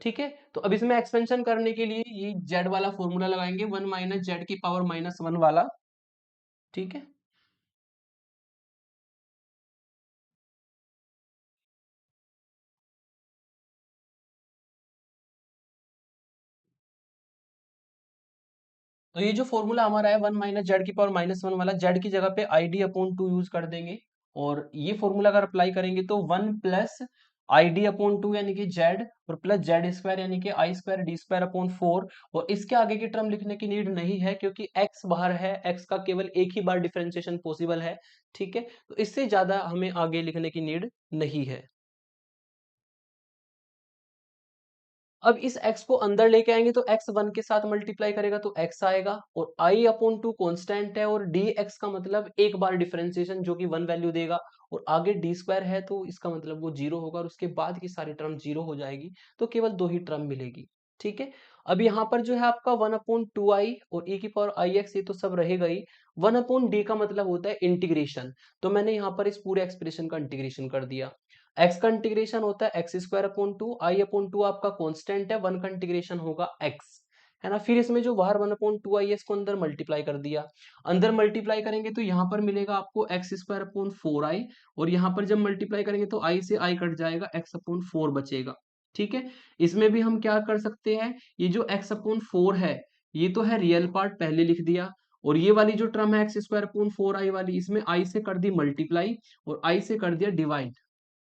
ठीक है, तो अब इसमें एक्सपेंशन करने के लिए ये z वाला फॉर्मूला लगाएंगे, 1 माइनस जेड की पावर -1 वाला। ठीक है, तो ये जो फॉर्मूला हमारा है 1 माइनस जेड की पावर -1 वाला, जेड की जगह पे आई डी अपॉन टू यूज कर देंगे। और ये फॉर्मूला अगर अप्लाई करेंगे तो 1 plus i D upon two यानी कि जेड, और प्लस जेड स्क्वायर यानी कि i square D square upon four. और इसके आगे की टर्म लिखने की नीड नहीं है क्योंकि एक्स बाहर है, एक्स का केवल एक ही बार डिफरेंशिएशन पॉसिबल है। ठीक है, तो इससे ज्यादा हमें आगे लिखने की नीड नहीं है। अब इस x को अंदर लेके आएंगे तो x 1 के साथ मल्टीप्लाई करेगा तो x आएगा, और i अपॉन टू कॉन्स्टेंट है, और dx का मतलब एक बार डिफरेंशिएशन जो कि 1 वैल्यू देगा, और आगे डी स्क्वायर है तो इसका मतलब वो जीरो होगा, और उसके बाद की सारी टर्म जीरो हो जाएगी, तो केवल दो ही टर्म मिलेगी। ठीक है, अब यहाँ पर जो है आपका 1/2i और e की पावर आई एक्स, ये तो सब रहेगा ही। 1/d का मतलब होता है इंटीग्रेशन, तो मैंने यहाँ पर इस पूरे एक्सप्रेशन का इंटीग्रेशन कर दिया। x का इंटीग्रेशन होता है एक्स स्क्वायर अपॉन टू, आई अपॉन टू आपका कांस्टेंट है, 1 का इंटीग्रेशन होगा x, है ना। फिर इसमें जो बाहर 1/2i है इसको अंदर मल्टीप्लाई कर दिया। अंदर मल्टीप्लाई करेंगे तो यहाँ पर मिलेगा आपको एक्स स्क्वायर अपॉन फोर आई, और यहाँ पर जब मल्टीप्लाई करेंगे तो i से i कट जाएगा, x अपॉन फोर बचेगा। ठीक है, इसमें भी हम क्या कर सकते हैं, ये जो x अपॉन फोर है ये तो है रियल पार्ट, पहले लिख दिया, और ये वाली जो टर्म है एक्स स्क्वायर अपॉन फोर आई वाली, इसमें i से कर दी मल्टीप्लाई और i से कर दिया डिवाइड।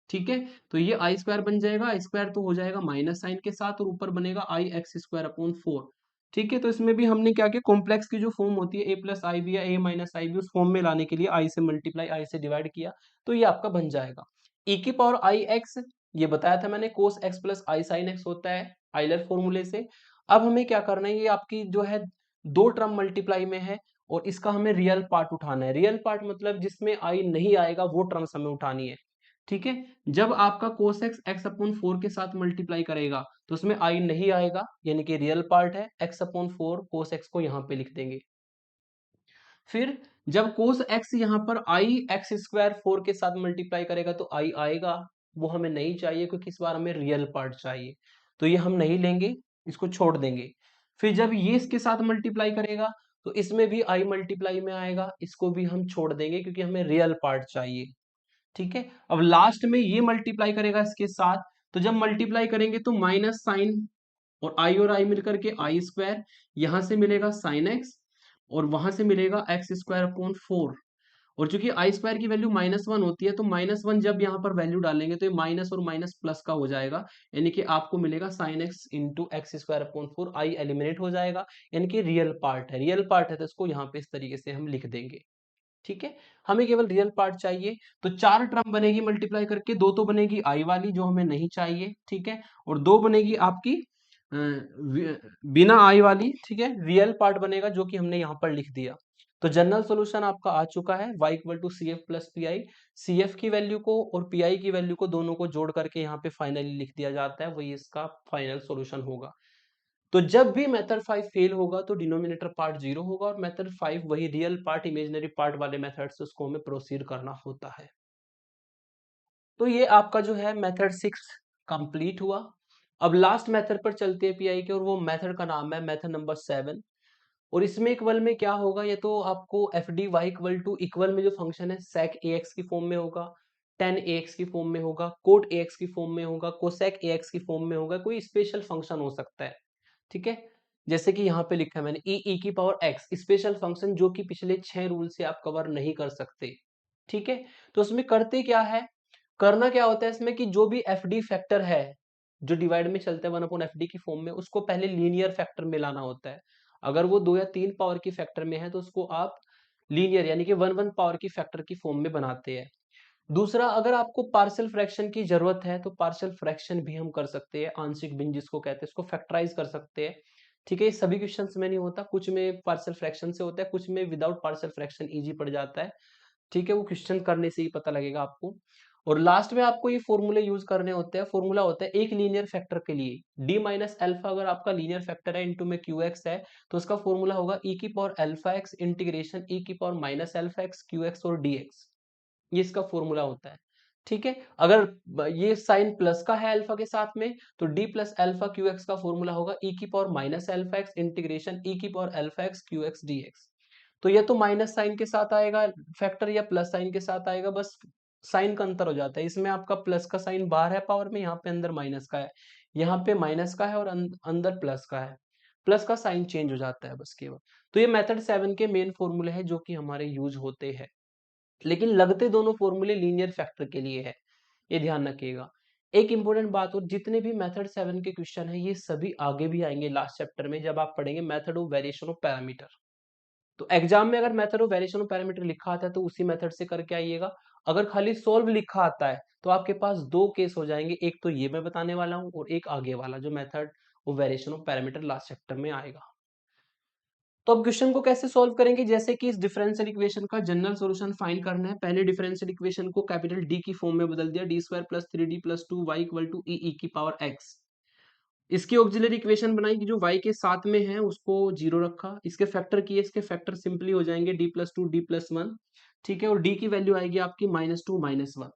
ठीक है, तो ये आई स्क्वायर बन जाएगा, आई स्क्वायर तो हो जाएगा माइनस साइन के साथ, और ऊपर बनेगा आई एक्स स्क्वायर अपॉन फोर। ठीक है, तो इसमें भी हमने क्या किया, कॉम्प्लेक्स की जो फॉर्म होती है ए प्लस आई बी या ए माइनस आई बी, उस फॉर्म में लाने के लिए आई से मल्टीप्लाई आई से डिवाइड किया, तो ये आपका बन जाएगा ई की पावर आई एक्स। ये बताया था मैंने, कोस एक्स प्लस आई साइन एक्स होता है आइलर फॉर्मूले से। अब हमें क्या करना है, ये आपकी जो है दो टर्म मल्टीप्लाई में है, और इसका हमें रियल पार्ट उठाना है। रियल पार्ट मतलब जिसमें आई नहीं आएगा वो टर्म्स हमें उठानी है। ठीक है, जब आपका cos x x upon four के साथ मल्टीप्लाई करेगा तो उसमें i नहीं आएगा, यानी कि रियल पार्ट है, x upon four cos x को यहाँ पे लिख देंगे। फिर जब cos x यहाँ पर i एक्स स्क्वायर फोर के साथ मल्टीप्लाई करेगा तो i आएगा, वो हमें नहीं चाहिए क्योंकि इस बार हमें रियल पार्ट चाहिए, तो ये हम नहीं लेंगे, इसको छोड़ देंगे। फिर जब ये इसके साथ मल्टीप्लाई करेगा तो इसमें भी i मल्टीप्लाई में आएगा, इसको भी हम छोड़ देंगे क्योंकि हमें रियल पार्ट चाहिए। ठीक है, अब लास्ट में ये मल्टीप्लाई करेगा इसके साथ, तो जब मल्टीप्लाई करेंगे तो माइनस साइन और आई मिलकर के आई स्क्वायर, यहां से मिलेगा साइन एक्स, और वहां से मिलेगा एक्स स्क्वायर अपॉन फोर। और चूंकि आई स्क्वायर की वैल्यू माइनस वन होती है तो माइनस वन जब यहाँ पर वैल्यू डालेंगे तो ये माइनस और माइनस प्लस का हो जाएगा, यानी कि आपको मिलेगा sine x into x square upon four, i eliminate हो जाएगा, यानी कि रियल पार्ट है, रियल पार्ट है तो इसको यहाँ पे इस तरीके से हम लिख देंगे। ठीक है, हमें केवल रियल पार्ट चाहिए, तो चार टर्म बनेगी मल्टीप्लाई करके, दो तो बनेगी आई वाली जो हमें नहीं चाहिए, ठीक है, और दो बनेगी आपकी बिना आई वाली, ठीक है, रियल पार्ट बनेगा जो कि हमने यहाँ पर लिख दिया। तो जनरल सॉल्यूशन आपका आ चुका है, y equal to C F plus P I. C F की वैल्यू को और पी आई की वैल्यू को दोनों को जोड़ करके यहाँ पे फाइनली लिख दिया जाता है, वही इसका फाइनल सॉल्यूशन होगा। तो जब भी मेथड 5 फेल होगा तो डिनोमिनेटर पार्ट जीरो होगा, और मेथड 5 वही रियल पार्ट इमेजिनरी पार्ट वाले मेथड से उसको हमें प्रोसीड करना होता है। तो ये आपका जो है मेथड 6 कंप्लीट हुआ। अब लास्ट मेथड पर चलते हैं पीआई के, और वो मेथड का नाम है मेथड नंबर 7। और इसमें इक्वल में क्या होगा, ये तो आपको F D Y equal to equal में जो फंक्शन है sec ax की फॉर्म में होगा, tan ax की फॉर्म में होगा, cot ax की फॉर्म में होगा, cosec ax की फॉर्म में होगा, कोई स्पेशल फंक्शन हो सकता है। ठीक है, जैसे कि यहाँ पे लिखा है मैंने ई की पावर एक्स, स्पेशल फंक्शन जो कि पिछले 6 रूल से आप कवर नहीं कर सकते। ठीक है, तो उसमें करते क्या है, करना क्या होता है इसमें कि जो भी एफ डी फैक्टर है जो डिवाइड में चलता है वन अपॉन एफ डी की फॉर्म में, उसको पहले लीनियर फैक्टर में लाना होता है। अगर वो दो या तीन पावर की फैक्टर में है तो उसको आप लीनियर यानी कि वन वन पावर की फैक्टर की फॉर्म में बनाते हैं। दूसरा, अगर आपको पार्शियल फ्रैक्शन की जरूरत है तो पार्शियल फ्रैक्शन भी हम कर सकते हैं, आंशिक भिन्न जिसको कहते हैं, इसको फैक्टराइज कर सकते हैं। ठीक है, ये सभी क्वेश्चंस में नहीं होता, कुछ में पार्शियल फ्रैक्शन से होता है, कुछ में विदाउट पार्शियल फ्रैक्शन इजी पड़ जाता है। ठीक है, वो क्वेश्चन करने से ही पता लगेगा आपको। और लास्ट में आपको ये फॉर्मूले यूज करने होते हैं। फॉर्मूला होता है एक लीनियर फैक्टर के लिए, डी माइनस अल्फा अगर आपका लीनियर फैक्टर है इनटू में क्यू एक्स है, तो उसका फॉर्मूला होगा ई की power alpha x integration e की power minus alpha x Q x और डी एक्स, ये इसका फॉर्मूला होता है। ठीक है, अगर ये साइन प्लस का है अल्फा के साथ में, तो D plus alpha Q x का फॉर्मूला होगा ई की power minus alpha x integration e की power alpha x Q x d x. तो ये तो माइनस साइन के साथ आएगा फैक्टर, या प्लस साइन के साथ आएगा, बस साइन का अंतर हो जाता है, इसमें आपका प्लस का साइन बाहर है पावर में, यहाँ पे अंदर माइनस का है, यहाँ पे माइनस का है और अंदर प्लस का है, प्लस का साइन चेंज हो जाता है बस केवल। तो ये मेथड 7 के मेन फॉर्मूले हैं जो कि हमारे यूज होते हैं, लेकिन लगते दोनों फॉर्मूले लीनियर फैक्टर के लिए है, ये ध्यान रखिएगा। एक इंपॉर्टेंट बात और, जितने भी मेथड 7 के क्वेश्चन है ये सभी आगे भी आएंगे लास्ट चैप्टर में जब आप पढ़ेंगे method of variation of parameter. तो एग्जाम में अगर method of variation of parameter लिखा आता है तो उसी मेथड से करके आइएगा। अगर खाली सोल्व लिखा आता है तो आपके पास दो केस हो जाएंगे, एक तो ये मैं बताने वाला हूं और एक आगे वाला जो method of variation of parameter last chapter में आएगा। तो अब क्वेश्चन को कैसे सॉल्व करेंगे, जैसे कि इस डिफरेंशियल इक्वेशन का जनरल सॉल्यूशन फाइंड करना है। पहले डिफरेंशियल इक्वेशन को कैपिटल डी की फॉर्म में बदल दिया, D square plus 3d plus 2y equal to e की पावर x। इसकी ऑक्सिलरी इक्वेशन बनाई कि जो y के साथ में है उसको जीरो रखा, इसके फैक्टर किए, इसके फैक्टर सिंपली हो जाएंगे d plus two D plus one. ठीक है, और d की वैल्यू आएगी आपकी -2 -1।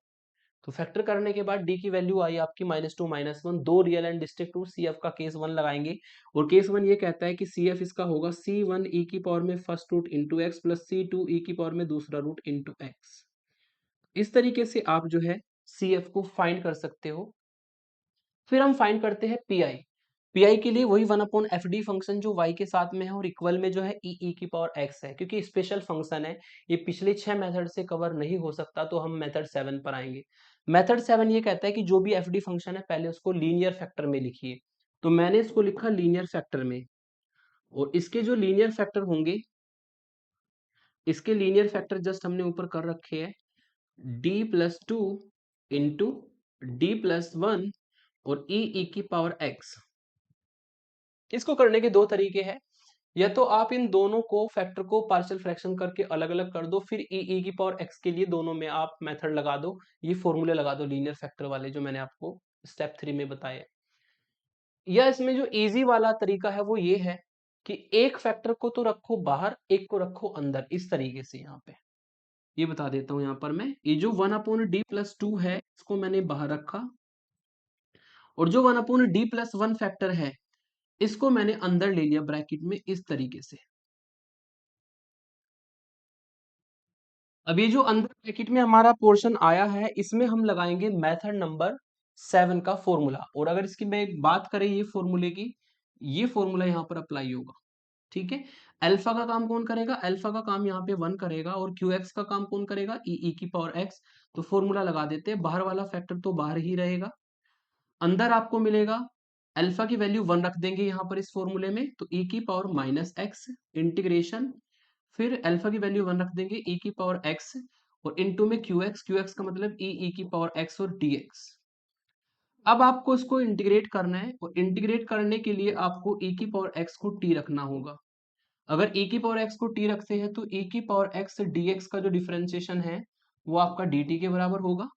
तो फैक्टर करने के बाद d की वैल्यू आई आपकी -2 -1। दो real and distinct root, C F का केस वन लगाएंगे और केस वन ये कहता है कि सी एफ इसका होगा c1 e की पावर में first root into x plus c2 e की पावर में दूसरा रूट इंटू एक्स। इस तरीके से आप जो है सी एफ को फाइंड कर सकते हो। फिर हम फाइंड करते हैं पीआई। पीआई के लिए वही 1/fd फंक्शन जो y के साथ में है और इक्वल में जो है ई की पावर x है, क्योंकि स्पेशल फंक्शन है ये पिछले 6 मेथड से कवर नहीं हो सकता, तो हम मेथड 7 पर आएंगे। मेथड 7 ये कहता है कि जो भी एफडी फंक्शन है पहले उसको लीनियर फैक्टर में लिखिए। तो मैंने इसको लिखा लीनियर फैक्टर में, और इसके जो लीनियर फैक्टर होंगे, इसके लीनियर फैक्टर जस्ट हमने ऊपर कर रखे हैं, D plus two into D plus one और ई की पावर x। इसको करने के दो तरीके हैं, या तो आप इन दोनों को फैक्टर को पार्शियल फ्रैक्शन करके अलग अलग कर दो, फिर ई की पावर x के लिए दोनों में आप मेथड लगा दो, ये फॉर्मूले लगा दो लीनियर फैक्टर वाले जो मैंने आपको स्टेप 3 में बताए। या इसमें जो इजी वाला तरीका है वो ये है कि एक फैक्टर को तो रखो बाहर, एक को रखो अंदर, इस तरीके से। यहाँ पे ये बता देता हूं, यहाँ पर मैं ये जो 1/d+2 है इसको मैंने बाहर रखा, और जो 1/d+1 फैक्टर है इसको मैंने अंदर ले लिया ब्रैकेट में, इस तरीके से। अब ये जो अंदर ब्रैकेट में हमारा पोर्शन आया है इसमें हम लगाएंगे मेथड नंबर 7 का फॉर्मूला। और अगर इसकी मैं बात करें ये फॉर्मूले की, ये फॉर्मूला यहाँ पर अप्लाई होगा। ठीक है, अल्फा का काम कौन करेगा, अल्फा का काम यहाँ पे 1 करेगा, और क्यू एक्स का काम कौन करेगा, ई की पावर एक्स। तो फॉर्मूला लगा देते हैं, बाहर वाला फैक्टर तो बाहर ही रहेगा, अंदर आपको मिलेगा अल्फा की वैल्यू 1 रख देंगे यहाँ पर इस फॉर्मूले में, तो ई की पावर -x इंटीग्रेशन, फिर अल्फा की वैल्यू 1 रख देंगे ई की पावर x, और इनटू में क्यू एक्स का मतलब ई की पावर x और dx। अब आपको इसको इंटीग्रेट करना है, और इंटीग्रेट करने के लिए आपको ई की पावर x को t रखना होगा। अगर e की पावर x को t रखते हैं तो e की पावर x dx का जो डिफरेंशिएशन है वो आपका dt के बराबर होगा।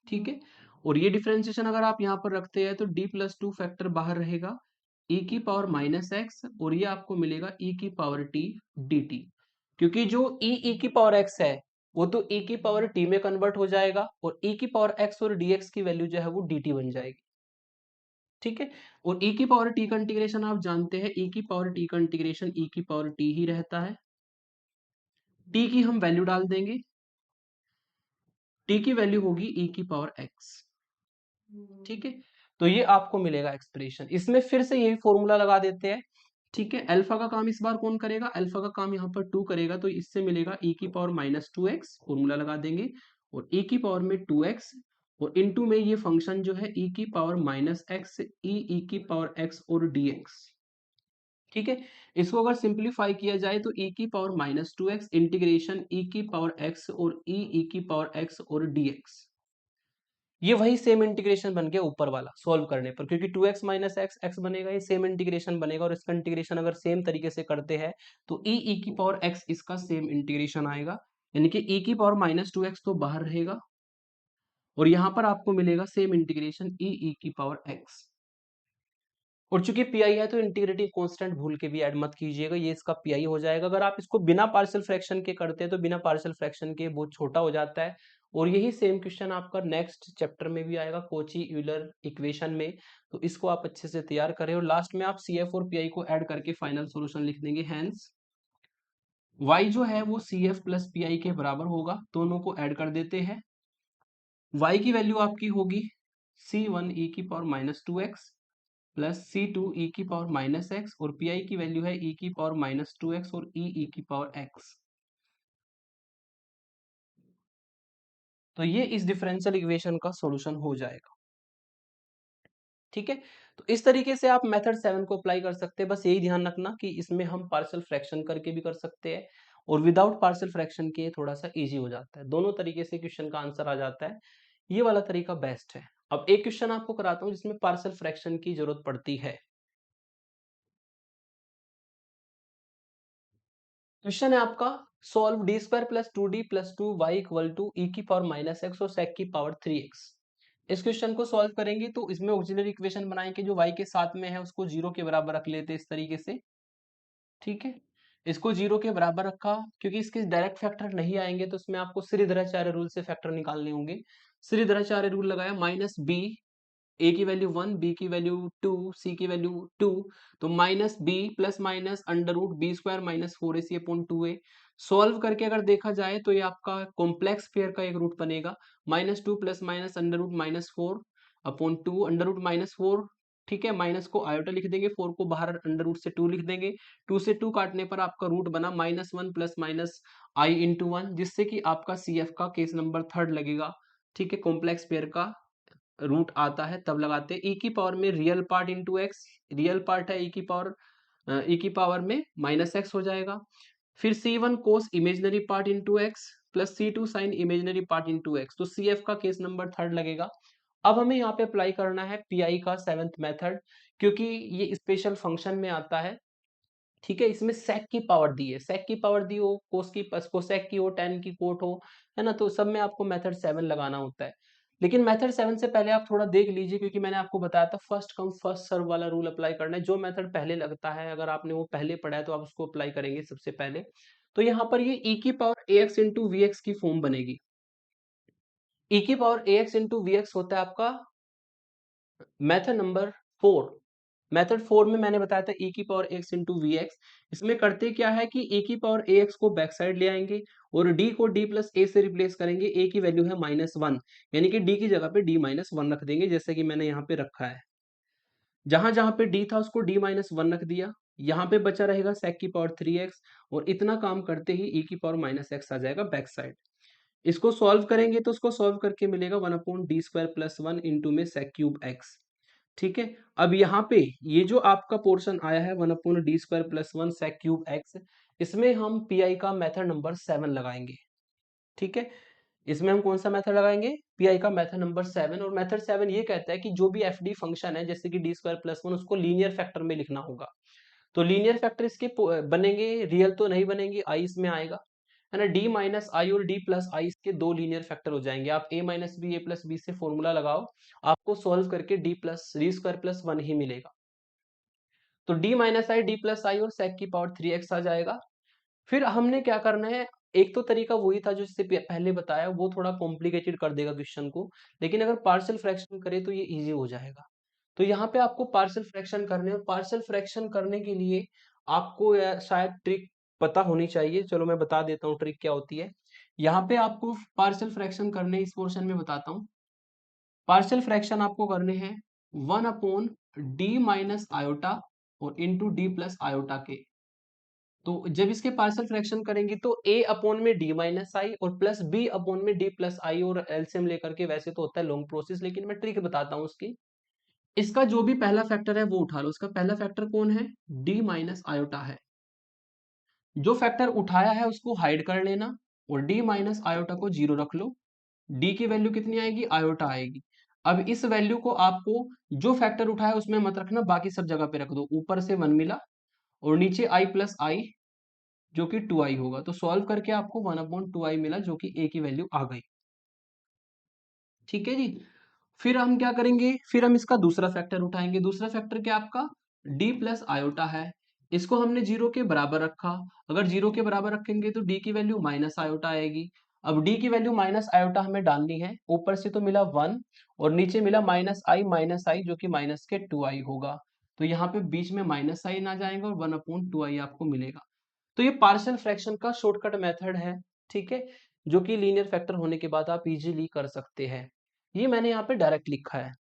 ठीक है, और ये डिफरेंशिएशन अगर आप यहाँ पर रखते हैं तो d+2 फैक्टर बाहर रहेगा, e की पावर -x, और ये आपको मिलेगा e की पावर t dt। क्योंकि जो e की पावर x है वो तो e की पावर t में कन्वर्ट हो जाएगा, और e की पावर x और dx की वैल्यू जो है वो dt बन जाएगी। ठीक है, और e की पावर t का इंटीग्रेशन आप जानते हैं, e की पावर t का इंटीग्रेशन e की पावर t ही रहता है। t की हम वैल्यू डाल देंगे, t की वैल्यू होगी e की पावर x। ठीक है, तो ये आपको मिलेगा एक्सप्रेशन। इसमें फिर से यही फॉर्मूला लगा देते हैं। ठीक है, अल्फा का काम इस बार कौन करेगा, अल्फा का काम यहाँ पर 2 करेगा, तो इससे मिलेगा e की पावर -2x, फॉर्मूला लगा देंगे, और e की पावर में 2x, और इनटू में ये फंक्शन जो है e की पावर -x, e की पावर x और dx। ठीक है, इसको अगर सिंप्लीफाई किया जाए तो e की पावर -2x इंटीग्रेशन e की पावर x और e की पावर x और dx। ये वही सेम इंटीग्रेशन बन गया ऊपर वाला सॉल्व करने पर, क्योंकि 2x - x x बनेगा, ये सेम इंटीग्रेशन बनेगा, और इसका इंटीग्रेशन अगर सेम तरीके से करते हैं तो e की पावर x इसका सेम इंटीग्रेशन आएगा, यानी कि e की पावर -2x तो बाहर रहेगा, और यहां पर आपको मिलेगा सेम इंटीग्रेशन e की पावर x। और चूंकि पीआई है तो इंटीग्रेटिंग कांस्टेंट भूल के भी ऐड मत कीजिएगा, ये इसका पीआई हो जाएगा। अगर आप इसको बिना पार्शियल फ्रैक्शन के करते हैं तो बिना पार्शियल फ्रैक्शन के बहुत छोटा हो जाता है। और यही सेम क्वेश्चन आपका नेक्स्ट चैप्टर में भी आएगा, कोची यूलर इक्वेशन में, तो इसको आप अच्छे से तैयार करें, और लास्ट में आप सी एफ और पीआई को ऐड करके फाइनल सोल्यूशन लिख देंगे। हैंस y जो है वो C F plus P I के बराबर होगा, दोनों को ऐड कर देते हैं। y की वैल्यू आपकी होगी c1 e की power -2x plus c2 e की पावर -x, और pi की वैल्यू है e की पावर -2x और e की पावर x। तो ये इस डिफरेंशियल इक्वेशन का सॉल्यूशन हो जाएगा। ठीक है। तो इस तरीके से आप मेथड 7 को अप्लाई कर सकते हैं। बस यही ध्यान रखना कि इसमें हम पार्शियल फ्रैक्शन करके भी कर सकते हैं और विदाउट पार्शियल फ्रैक्शन के थोड़ा सा इजी हो जाता है। दोनों तरीके से क्वेश्चन का आंसर आ जाता है। ये वाला तरीका बेस्ट है। अब एक क्वेश्चन आपको कराता हूं जिसमें पार्शियल फ्रैक्शन की जरूरत पड़ती है। क्वेश्चन है आपका, solve D square plus two D plus two y equal to e की पावर माइनस एक्स और सेक की पावर 3x। इस क्वेश्चन को सॉल्व करेंगे तो इसमें ऑक्सिलरी इक्वेशन बनाएंगे, जो y के साथ में है उसको जीरो के बराबर रख लेते हैं इस तरीके से। ठीक है, इसको जीरो के बराबर रखा, क्योंकि इसके डायरेक्ट फैक्टर नहीं आएंगे तो इसमें आपको श्रीधराचार्य रूल से फैक्टर निकालने होंगे। श्रीधराचार्य रूल लगाया, माइनस बी, ए की वैल्यू 1, बी की वैल्यू 2, सी की वैल्यू 2, तो minus B plus minus under root B square minus 4ac upon 2a। Solve करके अगर देखा जाए तो ये आपका कॉम्प्लेक्स पेयर का एक रूट बनेगा, minus two plus minus under root minus 4 upon 2 under root minus 4। ठीक है, माइनस को आयोटा लिख देंगे, 4 को बाहर अंडर रूट से 2 लिख देंगे, 2 से 2 काटने पर आपका रूट बना -1 प्लस माइनस आई इंटू 1, जिससे कि आपका सी एफ का केस नंबर थर्ड लगेगा। ठीक है, कॉम्प्लेक्स पेयर का रूट आता है तब लगाते हैं। ई की पावर में real part into x, real part है ई की पावर में माइनस एक्स हो जाएगा। फिर C1 cos imaginary part into x plus C2 sine imaginary part into x, तो CF का केस नंबर थर्ड लगेगा। अब हमें यहाँ पे अप्लाई करना है PI का सेवेंथ मेथड, क्योंकि ये स्पेशल फंक्शन में आता है। ठीक है, इसमें सेक की पावर दी है, सेक की पावर दी हो, कोस की कोसेक की हो, टेन की कोट हो, है ना, तो सब में आपको मेथड 7 लगाना होता है। लेकिन मेथड 7 से पहले आप थोड़ा देख लीजिए, क्योंकि मैंने आपको बताया था फर्स्ट कम फर्स्ट सर्व वाला रूल अप्लाई करना है। जो मेथड पहले लगता है, अगर आपने वो पहले पढ़ा है तो आप उसको अप्लाई करेंगे सबसे पहले। तो यहाँ पर ये ई की power A X into V X की फॉर्म बनेगी। ई की power A X into V X होता है आपका मेथड नंबर 4। मेथड 4 में मैंने बताया था e की power x into V X. इसमें करते क्या है कि e की पावर ax को बैक साइड ले आएंगे और d को d प्लस a से रिप्लेस करेंगे। a की वैल्यू है -1, यानी कि d की जगह पे d-1 रख देंगे, जैसे कि मैंने यहाँ पे रखा है। जहां जहां पे d था उसको d-1 रख दिया। यहाँ पे बचा रहेगा sec की पावर 3x, और इतना काम करते ही e की पावर -x आ जाएगा बैक साइड। इसको सॉल्व करेंगे तो उसको सॉल्व करके मिलेगा 1/d² + 1 इंटू में sec क्यूब x। ठीक है, अब यहाँ पे ये जो आपका पोर्शन आया है 1/d² + 1 sec क्यूब x, इसमें हम पी का मेथड नंबर 7 लगाएंगे। ठीक है, इसमें हम कौन सा मेथड लगाएंगे, पी का मेथड नंबर 7। और मेथड 7 ये कहता है कि जो भी एफ डी फंक्शन है, जैसे कि d² + 1, उसको लीनियर फैक्टर में लिखना होगा। तो लीनियर फैक्टर इसके बनेंगे, रियल तो नहीं बनेंगे, आई इसमें आएगा, है ना। d माइनस आई और d प्लस आई इसके दो लीनियर फैक्टर हो जाएंगे। आप a minus B, a plus B से फॉर्मूला लगाओ, आपको सॉल्व करके d² + 1 ही मिलेगा। तो d माइनस आई, d प्लस आई और sec की पावर 3x आ जाएगा। फिर हमने क्या करना है, एक तो तरीका वही था जो इससे पहले बताया, वो थोड़ा कॉम्प्लिकेटेड कर देगा क्वेश्चन को, लेकिन अगर पार्शियल फ्रैक्शन करें तो ये इजी हो जाएगा। तो यहाँ पे आपको पार्शियल फ्रैक्शन करने, और पार्शियल फ्रैक्शन करने के लिए आपको शायद ट्रिक पता होनी चाहिए। चलो मैं बता देता हूँ ट्रिक क्या होती है। यहाँ पे आपको पार्शियल फ्रैक्शन करने, इस पोर्शन में बताता हूँ। पार्शियल फ्रैक्शन आपको करने हैं 1/d-आयोटा और इंटू d प्लस आयोटा के। तो जब इसके पार्शियल फ्रैक्शन करेंगे तो a अपॉन में d-i और प्लस b अपॉन में d प्लस आई, और एलसीएम लेकर के, वैसे तो होता है लॉन्ग प्रोसेस, लेकिन मैं ट्रिक बताता हूँ उसकी। इसका जो भी पहला फैक्टर है वो उठा लो। इसका पहला फैक्टर कौन है, d-आयोटा है। जो फैक्टर उठाया है उसको हाइड कर लेना और d-आयोटा को 0 रख लो। d की वैल्यू कितनी आएगी, आयोटा आएगी। अब इस वैल्यू को आपको जो फैक्टर उठाया उसमें मत रखना, बाकी सब जगह पे रख दो। ऊपर से 1 मिला और नीचे i प्लस आई, जो कि 2i होगा। तो सॉल्व करके आपको 1/2i मिला, जो कि a की वैल्यू आ गई। ठीक है जी। फिर हम क्या करेंगे, फिर हम इसका दूसरा फैक्टर उठाएंगे। दूसरा फैक्टर क्या आपका d प्लस आयोटा है, इसको हमने 0 के बराबर रखा। अगर 0 के बराबर रखेंगे तो d की वैल्यू माइनस आयोटा आएगी। अब d की वैल्यू माइनस आयोटा हमें डालनी है। ऊपर से तो मिला 1 और नीचे मिला माइनस आई, जो कि माइनस के 2i होगा। तो यहाँ पे बीच में माइनस आई ना जाएगा और 1/2i आपको मिलेगा। तो ये पार्शियल फ्रैक्शन का शॉर्टकट मेथड है। ठीक है, जो कि लीनियर फैक्टर होने के बाद आप इजीली कर सकते हैं। ये मैंने यहाँ पे डायरेक्ट लिखा है।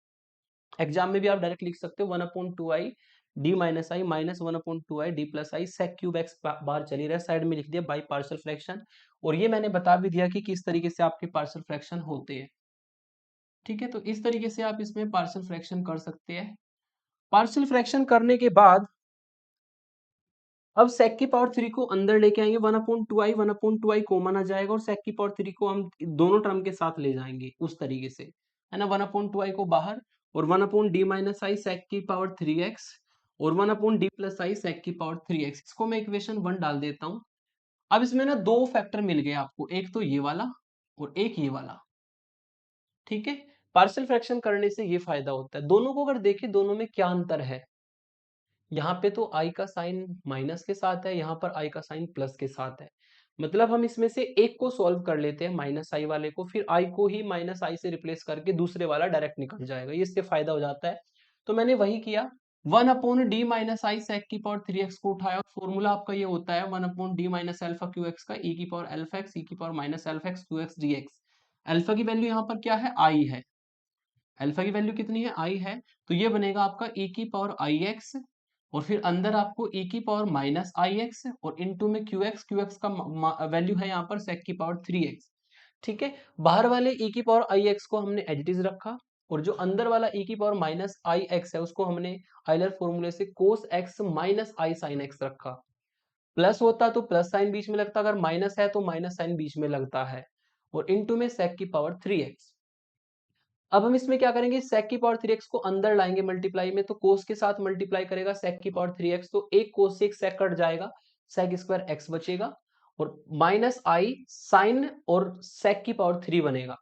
एग्जाम में भी आप डायरेक्ट लिख सकते हो 1/2i d-i minus 1/2i d plus i sec cube x बाहर चली रहा है, साइड में लिख दिया बाई पार्शियल फ्रैक्शन। और ये मैंने बता भी दिया कि किस तरीके से आपके पार्शियल फ्रैक्शन होते हैं। ठीक है, तो इस तरीके से आप इसमें पार्शियल फ्रैक्शन कर सकते हैं। पार्शियल फ्रैक्शन करने के बाद अब sec की पावर 3 को अंदर लेके आएंगे, 1/2i कॉमन आ जाएगा और sec की पावर 3 को हम दोनों टर्म के साथ ले जाएंगे उस तरीके से, है ना। 1/2i को बाहर और 1/d माइनस आई sec की पावर 3x और 1/d प्लस आई sec की पावर 3x, इसको मैं इक्वेशन 1 डाल देता हूं। अब इसमें ना दो फैक्टर मिल गए आपको, एक तो ये वाला और एक ये वाला, ठीक है। पार्शियल फ्रैक्शन करने से ये फायदा होता है, दोनों को अगर देखें दोनों में क्या अंतर है, यहाँ पे तो i का साइन माइनस के साथ है, यहाँ पर i का साइन प्लस के साथ है। मतलब हम इसमें से एक को सॉल्व कर लेते हैं माइनस आई वाले को, फिर i को ही माइनस आई से रिप्लेस करके दूसरे वाला डायरेक्ट निकल जाएगा, ये इससे फायदा हो जाता है। तो मैंने वही किया, 1/d माइनस आई सेक की पावर 3x को उठाया और फॉर्मूला आपका ये होता है 1/d minus alpha Q x का e की पावर एल्फा एक्स e की power minus alpha x Q x d x. Alpha की वैल्यू यहाँ पर क्या है, i है, अल्फा की वैल्यू कितनी है, आई है। तो ये बनेगा आपका e की पावर आई एक्स और फिर अंदर आपको e की पावर माइनस आई एक्स और इनटू में क्यू एक्स का वैल्यू है यहाँ पर sec की पावर 3x, ठीक है। बाहर वाले e की पावर आई एक्स को हमने एज इट इज रखा और जो अंदर वाला e की पावर माइनस आई एक्स है उसको हमने आइलर फॉर्मूले से कोस एक्स माइनस आई साइन एक्स रखा। प्लस होता तो प्लस साइन बीच में लगता, अगर माइनस है तो माइनस साइन बीच में लगता है, और इनटू में sec की पावर 3x। अब हम इसमें क्या करेंगे, sec की पावर 3x को अंदर लाएंगे मल्टीप्लाई में, तो cos के साथ मल्टीप्लाई करेगा sec की पावर 3x, तो एक cos से एक sec कट जाएगा, sec स्क्वायर x बचेगा और माइनस आई साइन और sec की पावर 3 बनेगा।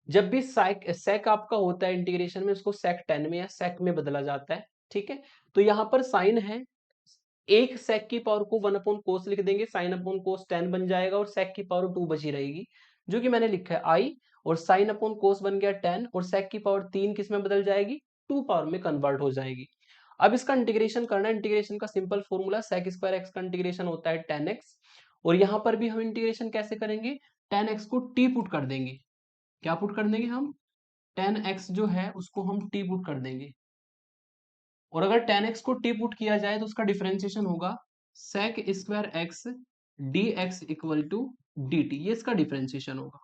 जब भी sec आपका होता है इंटीग्रेशन में, उसको sec 10 में या sec में बदला जाता है, ठीक है। तो यहाँ पर साइन है, एक sec की पावर को 1/cos लिख देंगे, sin अपॉन cos 10 बन जाएगा और sec की पावर 2 बची रहेगी, जो कि मैंने लिखा है i, और sin अपॉन cos बन गया 10 और sec की पावर 3 किस में बदल जाएगी, 2 पावर में कन्वर्ट हो जाएगी। अब इसका इंटीग्रेशन करना है, इंटीग्रेशन का simple formula sec square x का इंटीग्रेशन होता है 10x, और यहाँ पर भी हम इंटीग्रेशन कैसे करेंगे, 10x को t पुट कर देंगे, क्या पुट कर देंगे हम, 10x जो है उसको हम t पुट कर देंगे, और अगर 10x को t पुट किया जाए तो उसका डिफरेंशिएशन होगा sec square x dx equal to dt, ये इसका डिफरेंशिएशन होगा,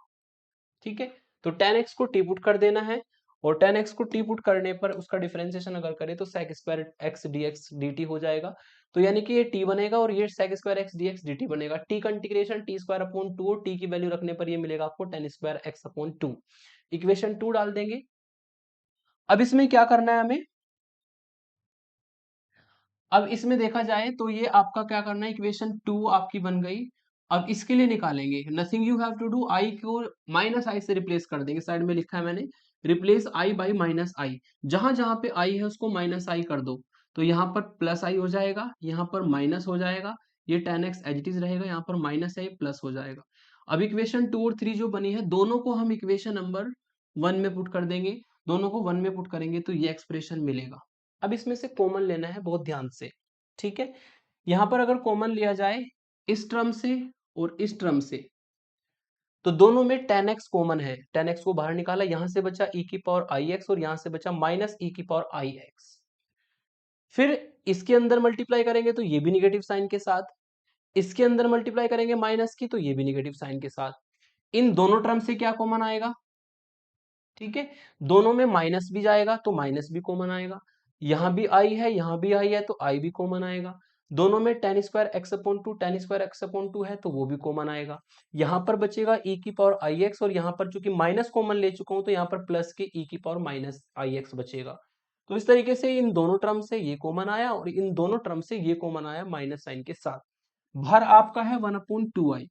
ठीक है। तो 10x को t पुट कर देना है और 10x को t पुट करने पर उसका डिफरेंशिएशन अगर करें तो sec square x dx dt हो जाएगा। तो यानी कि ये t बनेगा और ये sec square x dx dt बनेगा। t का इंटीग्रेशन t स्क्वायर अपॉन 2 और t की वैल्यू रखने पर ये मिलेगा आपको 10 स्क्वायर x अपॉन 2। इक्वेशन 2 डाल देंगे। अब इसमें क्या करना है हमें, अब इसमें देखा जाए तो ये आपका क्या करना है, इक्वेशन 2 आपकी बन गई। अब इसके लिए निकालेंगे, nothing you have to do, i को माइनस आई से रिप्लेस कर देंगे, साइड में लिखा है मैंने रिप्लेस आई बाई माइनस आई, जहां जहां पे आई है उसको माइनस आई कर दो, तो यहाँ पर प्लस आई हो जाएगा, यहाँ पर माइनस हो जाएगा, ये 10x एज इट इज रहेगा, यहाँ पर माइनस आई प्लस हो जाएगा। अब इक्वेशन 2 और 3 जो बनी है दोनों को हम इक्वेशन नंबर 1 में पुट कर देंगे, दोनों को 1 में पुट करेंगे तो ये एक्सप्रेशन मिलेगा। अब इसमें से कॉमन लेना है बहुत ध्यान से, ठीक है। यहां पर अगर कॉमन लिया जाए इस टर्म से और इस टर्म से, तो दोनों में 10x कॉमन है, 10x को बाहर निकाला, यहां से बचा e की पावर आई एक्स और यहां से बचा माइनस e की पावर आई एक्स। फिर इसके अंदर मल्टीप्लाई करेंगे तो ये भी निगेटिव साइन के साथ, इसके अंदर मल्टीप्लाई करेंगे माइनस की तो ये भी निगेटिव साइन के साथ। इन दोनों टर्म से क्या कॉमन आएगा, ठीक है, दोनों में माइनस भी जाएगा तो माइनस भी कॉमन आएगा, यहां भी आई है यहां भी आई है तो आई भी कॉमन आएगा, दोनों में ten square x upon two ten square x upon two है तो वो भी कॉमन आएगा। यहां पर बचेगा e की पावर आई एक्स और यहां पर चूंकि माइनस कॉमन ले चुका हूं तो यहां पर प्लस के e की पावर माइनस आई एक्स बचेगा। तो इस तरीके से इन दोनों टर्म से ये कॉमन आया और इन दोनों टर्म से ये कॉमन आया माइनस साइन के साथ। भर आपका है 1/2i।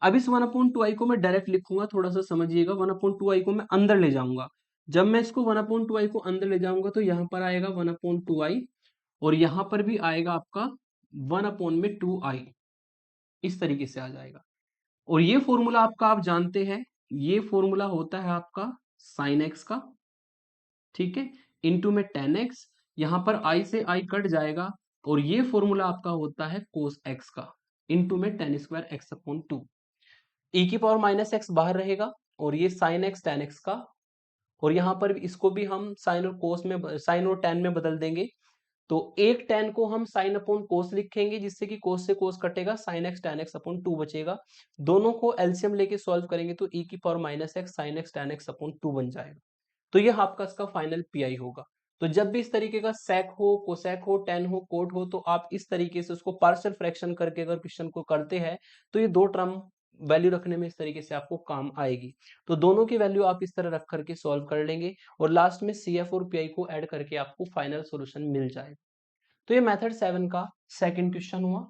अब इस 1/2i को मैं डायरेक्ट लिखूंगा, थोड़ा सा समझिएगा, 1/2i को मैं अंदर ले जाऊंगा, जब मैं इसको 1/2i को अंदर ले जाऊंगा तो यहाँ पर आएगा 1/2i और यहाँ पर भी आएगा आपका 1/2i, इस तरीके से आ जाएगा। और ये फॉर्मूला आपका आप जानते हैं, ये फॉर्मूला होता है आपका साइन एक्स का, ठीक है, इंटू में 10x, यहाँ पर i से i कट जाएगा और ये फॉर्मूला आपका होता है cos x का, इंटू में 10 स्क्वायर एक्स अपॉन 2, e की पावर माइनस एक्स बाहर रहेगा और ये साइन एक्स टेन एक्स का, और यहाँ पर इसको भी हम साइन और कोस में साइन और टेन में बदल देंगे, तो एक tan को हम sin अपॉन cos लिखेंगे, जिससे कि cos से cos कटेगा, sin x tan x upon 2 बचेगा। दोनों को एलसीएम लेके सॉल्व करेंगे तो e की power minus x sin x tan x upon 2 बन जाएगा। तो ये आपका इसका फाइनल पीआई होगा। तो जब भी इस तरीके का सेक हो, कोसेक हो, टेन हो, कोट हो, तो आप इस तरीके से उसको पार्शियल फ्रैक्शन करके अगर क्वेश्चन को करते हैं तो ये दो टर्म वैल्यू रखने में इस तरीके से आपको काम आएगी। तो दोनों की वैल्यू आप इस तरह रख करके सॉल्व कर लेंगे और लास्ट में सी एफ और पी आई को ऐड करके आपको फाइनल सोल्यूशन मिल जाएगा। तो ये मेथड 7 का सेकंड क्वेश्चन हुआ।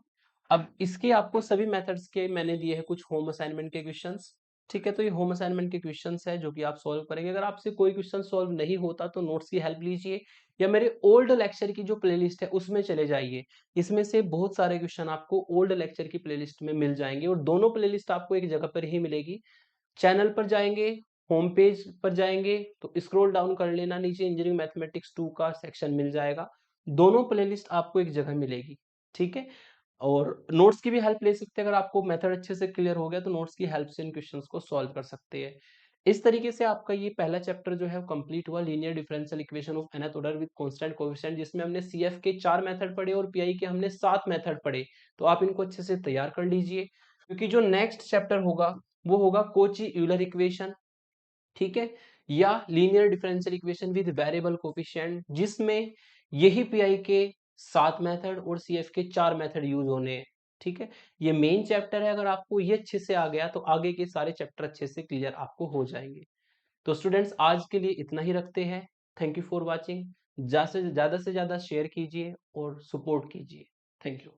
अब इसके आपको सभी मेथड्स के मैंने दिए हैं कुछ होम असाइनमेंट के क्वेश्चंस। ठीक है, तो ये होम असाइनमेंट के क्वेश्चंस है जो कि आप सॉल्व करेंगे। अगर आपसे कोई क्वेश्चन सॉल्व नहीं होता तो नोट्स की हेल्प लीजिए या मेरे ओल्ड लेक्चर की जो प्लेलिस्ट है उसमें चले जाइए। इसमें से बहुत सारे क्वेश्चन आपको ओल्ड लेक्चर की प्लेलिस्ट में मिल जाएंगे और दोनों प्लेलिस्ट आपको एक जगह पर ही मिलेगी। चैनल पर जाएंगे, होम पेज पर जाएंगे तो स्क्रॉल डाउन कर लेना, नीचे इंजीनियरिंग मैथमेटिक्स 2 का सेक्शन मिल जाएगा। दोनों प्लेलिस्ट आपको एक जगह मिलेगी। ठीक है, और नोट्स की भी हेल्प ले सकते हैं। अगर आपको मेथड अच्छे से क्लियर हो गया तो नोट्स की हेल्प से इन क्वेश्चंस को सॉल्व कर सकते हैं। इस तरीके से आपका ये पहला चैप्टर जो है कंप्लीट हुआ, linear differential equation of nth order with constant coefficient, जिसमें हमने सीएफ के 4 मेथड पढ़े और पीआई के हमने 7 मेथड पढ़े। तो आप इनको अच्छे से तैयार कर लीजिए, क्योंकि जो नेक्स्ट चैप्टर होगा वो होगा कोची यूलर इक्वेशन। ठीक है, या linear differential equation with variable coefficient, जिसमें यही पीआई के 7 मेथड और सीएफ के 4 मेथड यूज होने हैं। ठीक है, ये मेन चैप्टर है। अगर आपको ये अच्छे से आ गया तो आगे के सारे चैप्टर अच्छे से क्लियर आपको हो जाएंगे। तो स्टूडेंट्स आज के लिए इतना ही रखते हैं। Thank you for watching. ज्यादा से ज्यादा शेयर कीजिए और सपोर्ट कीजिए। Thank you.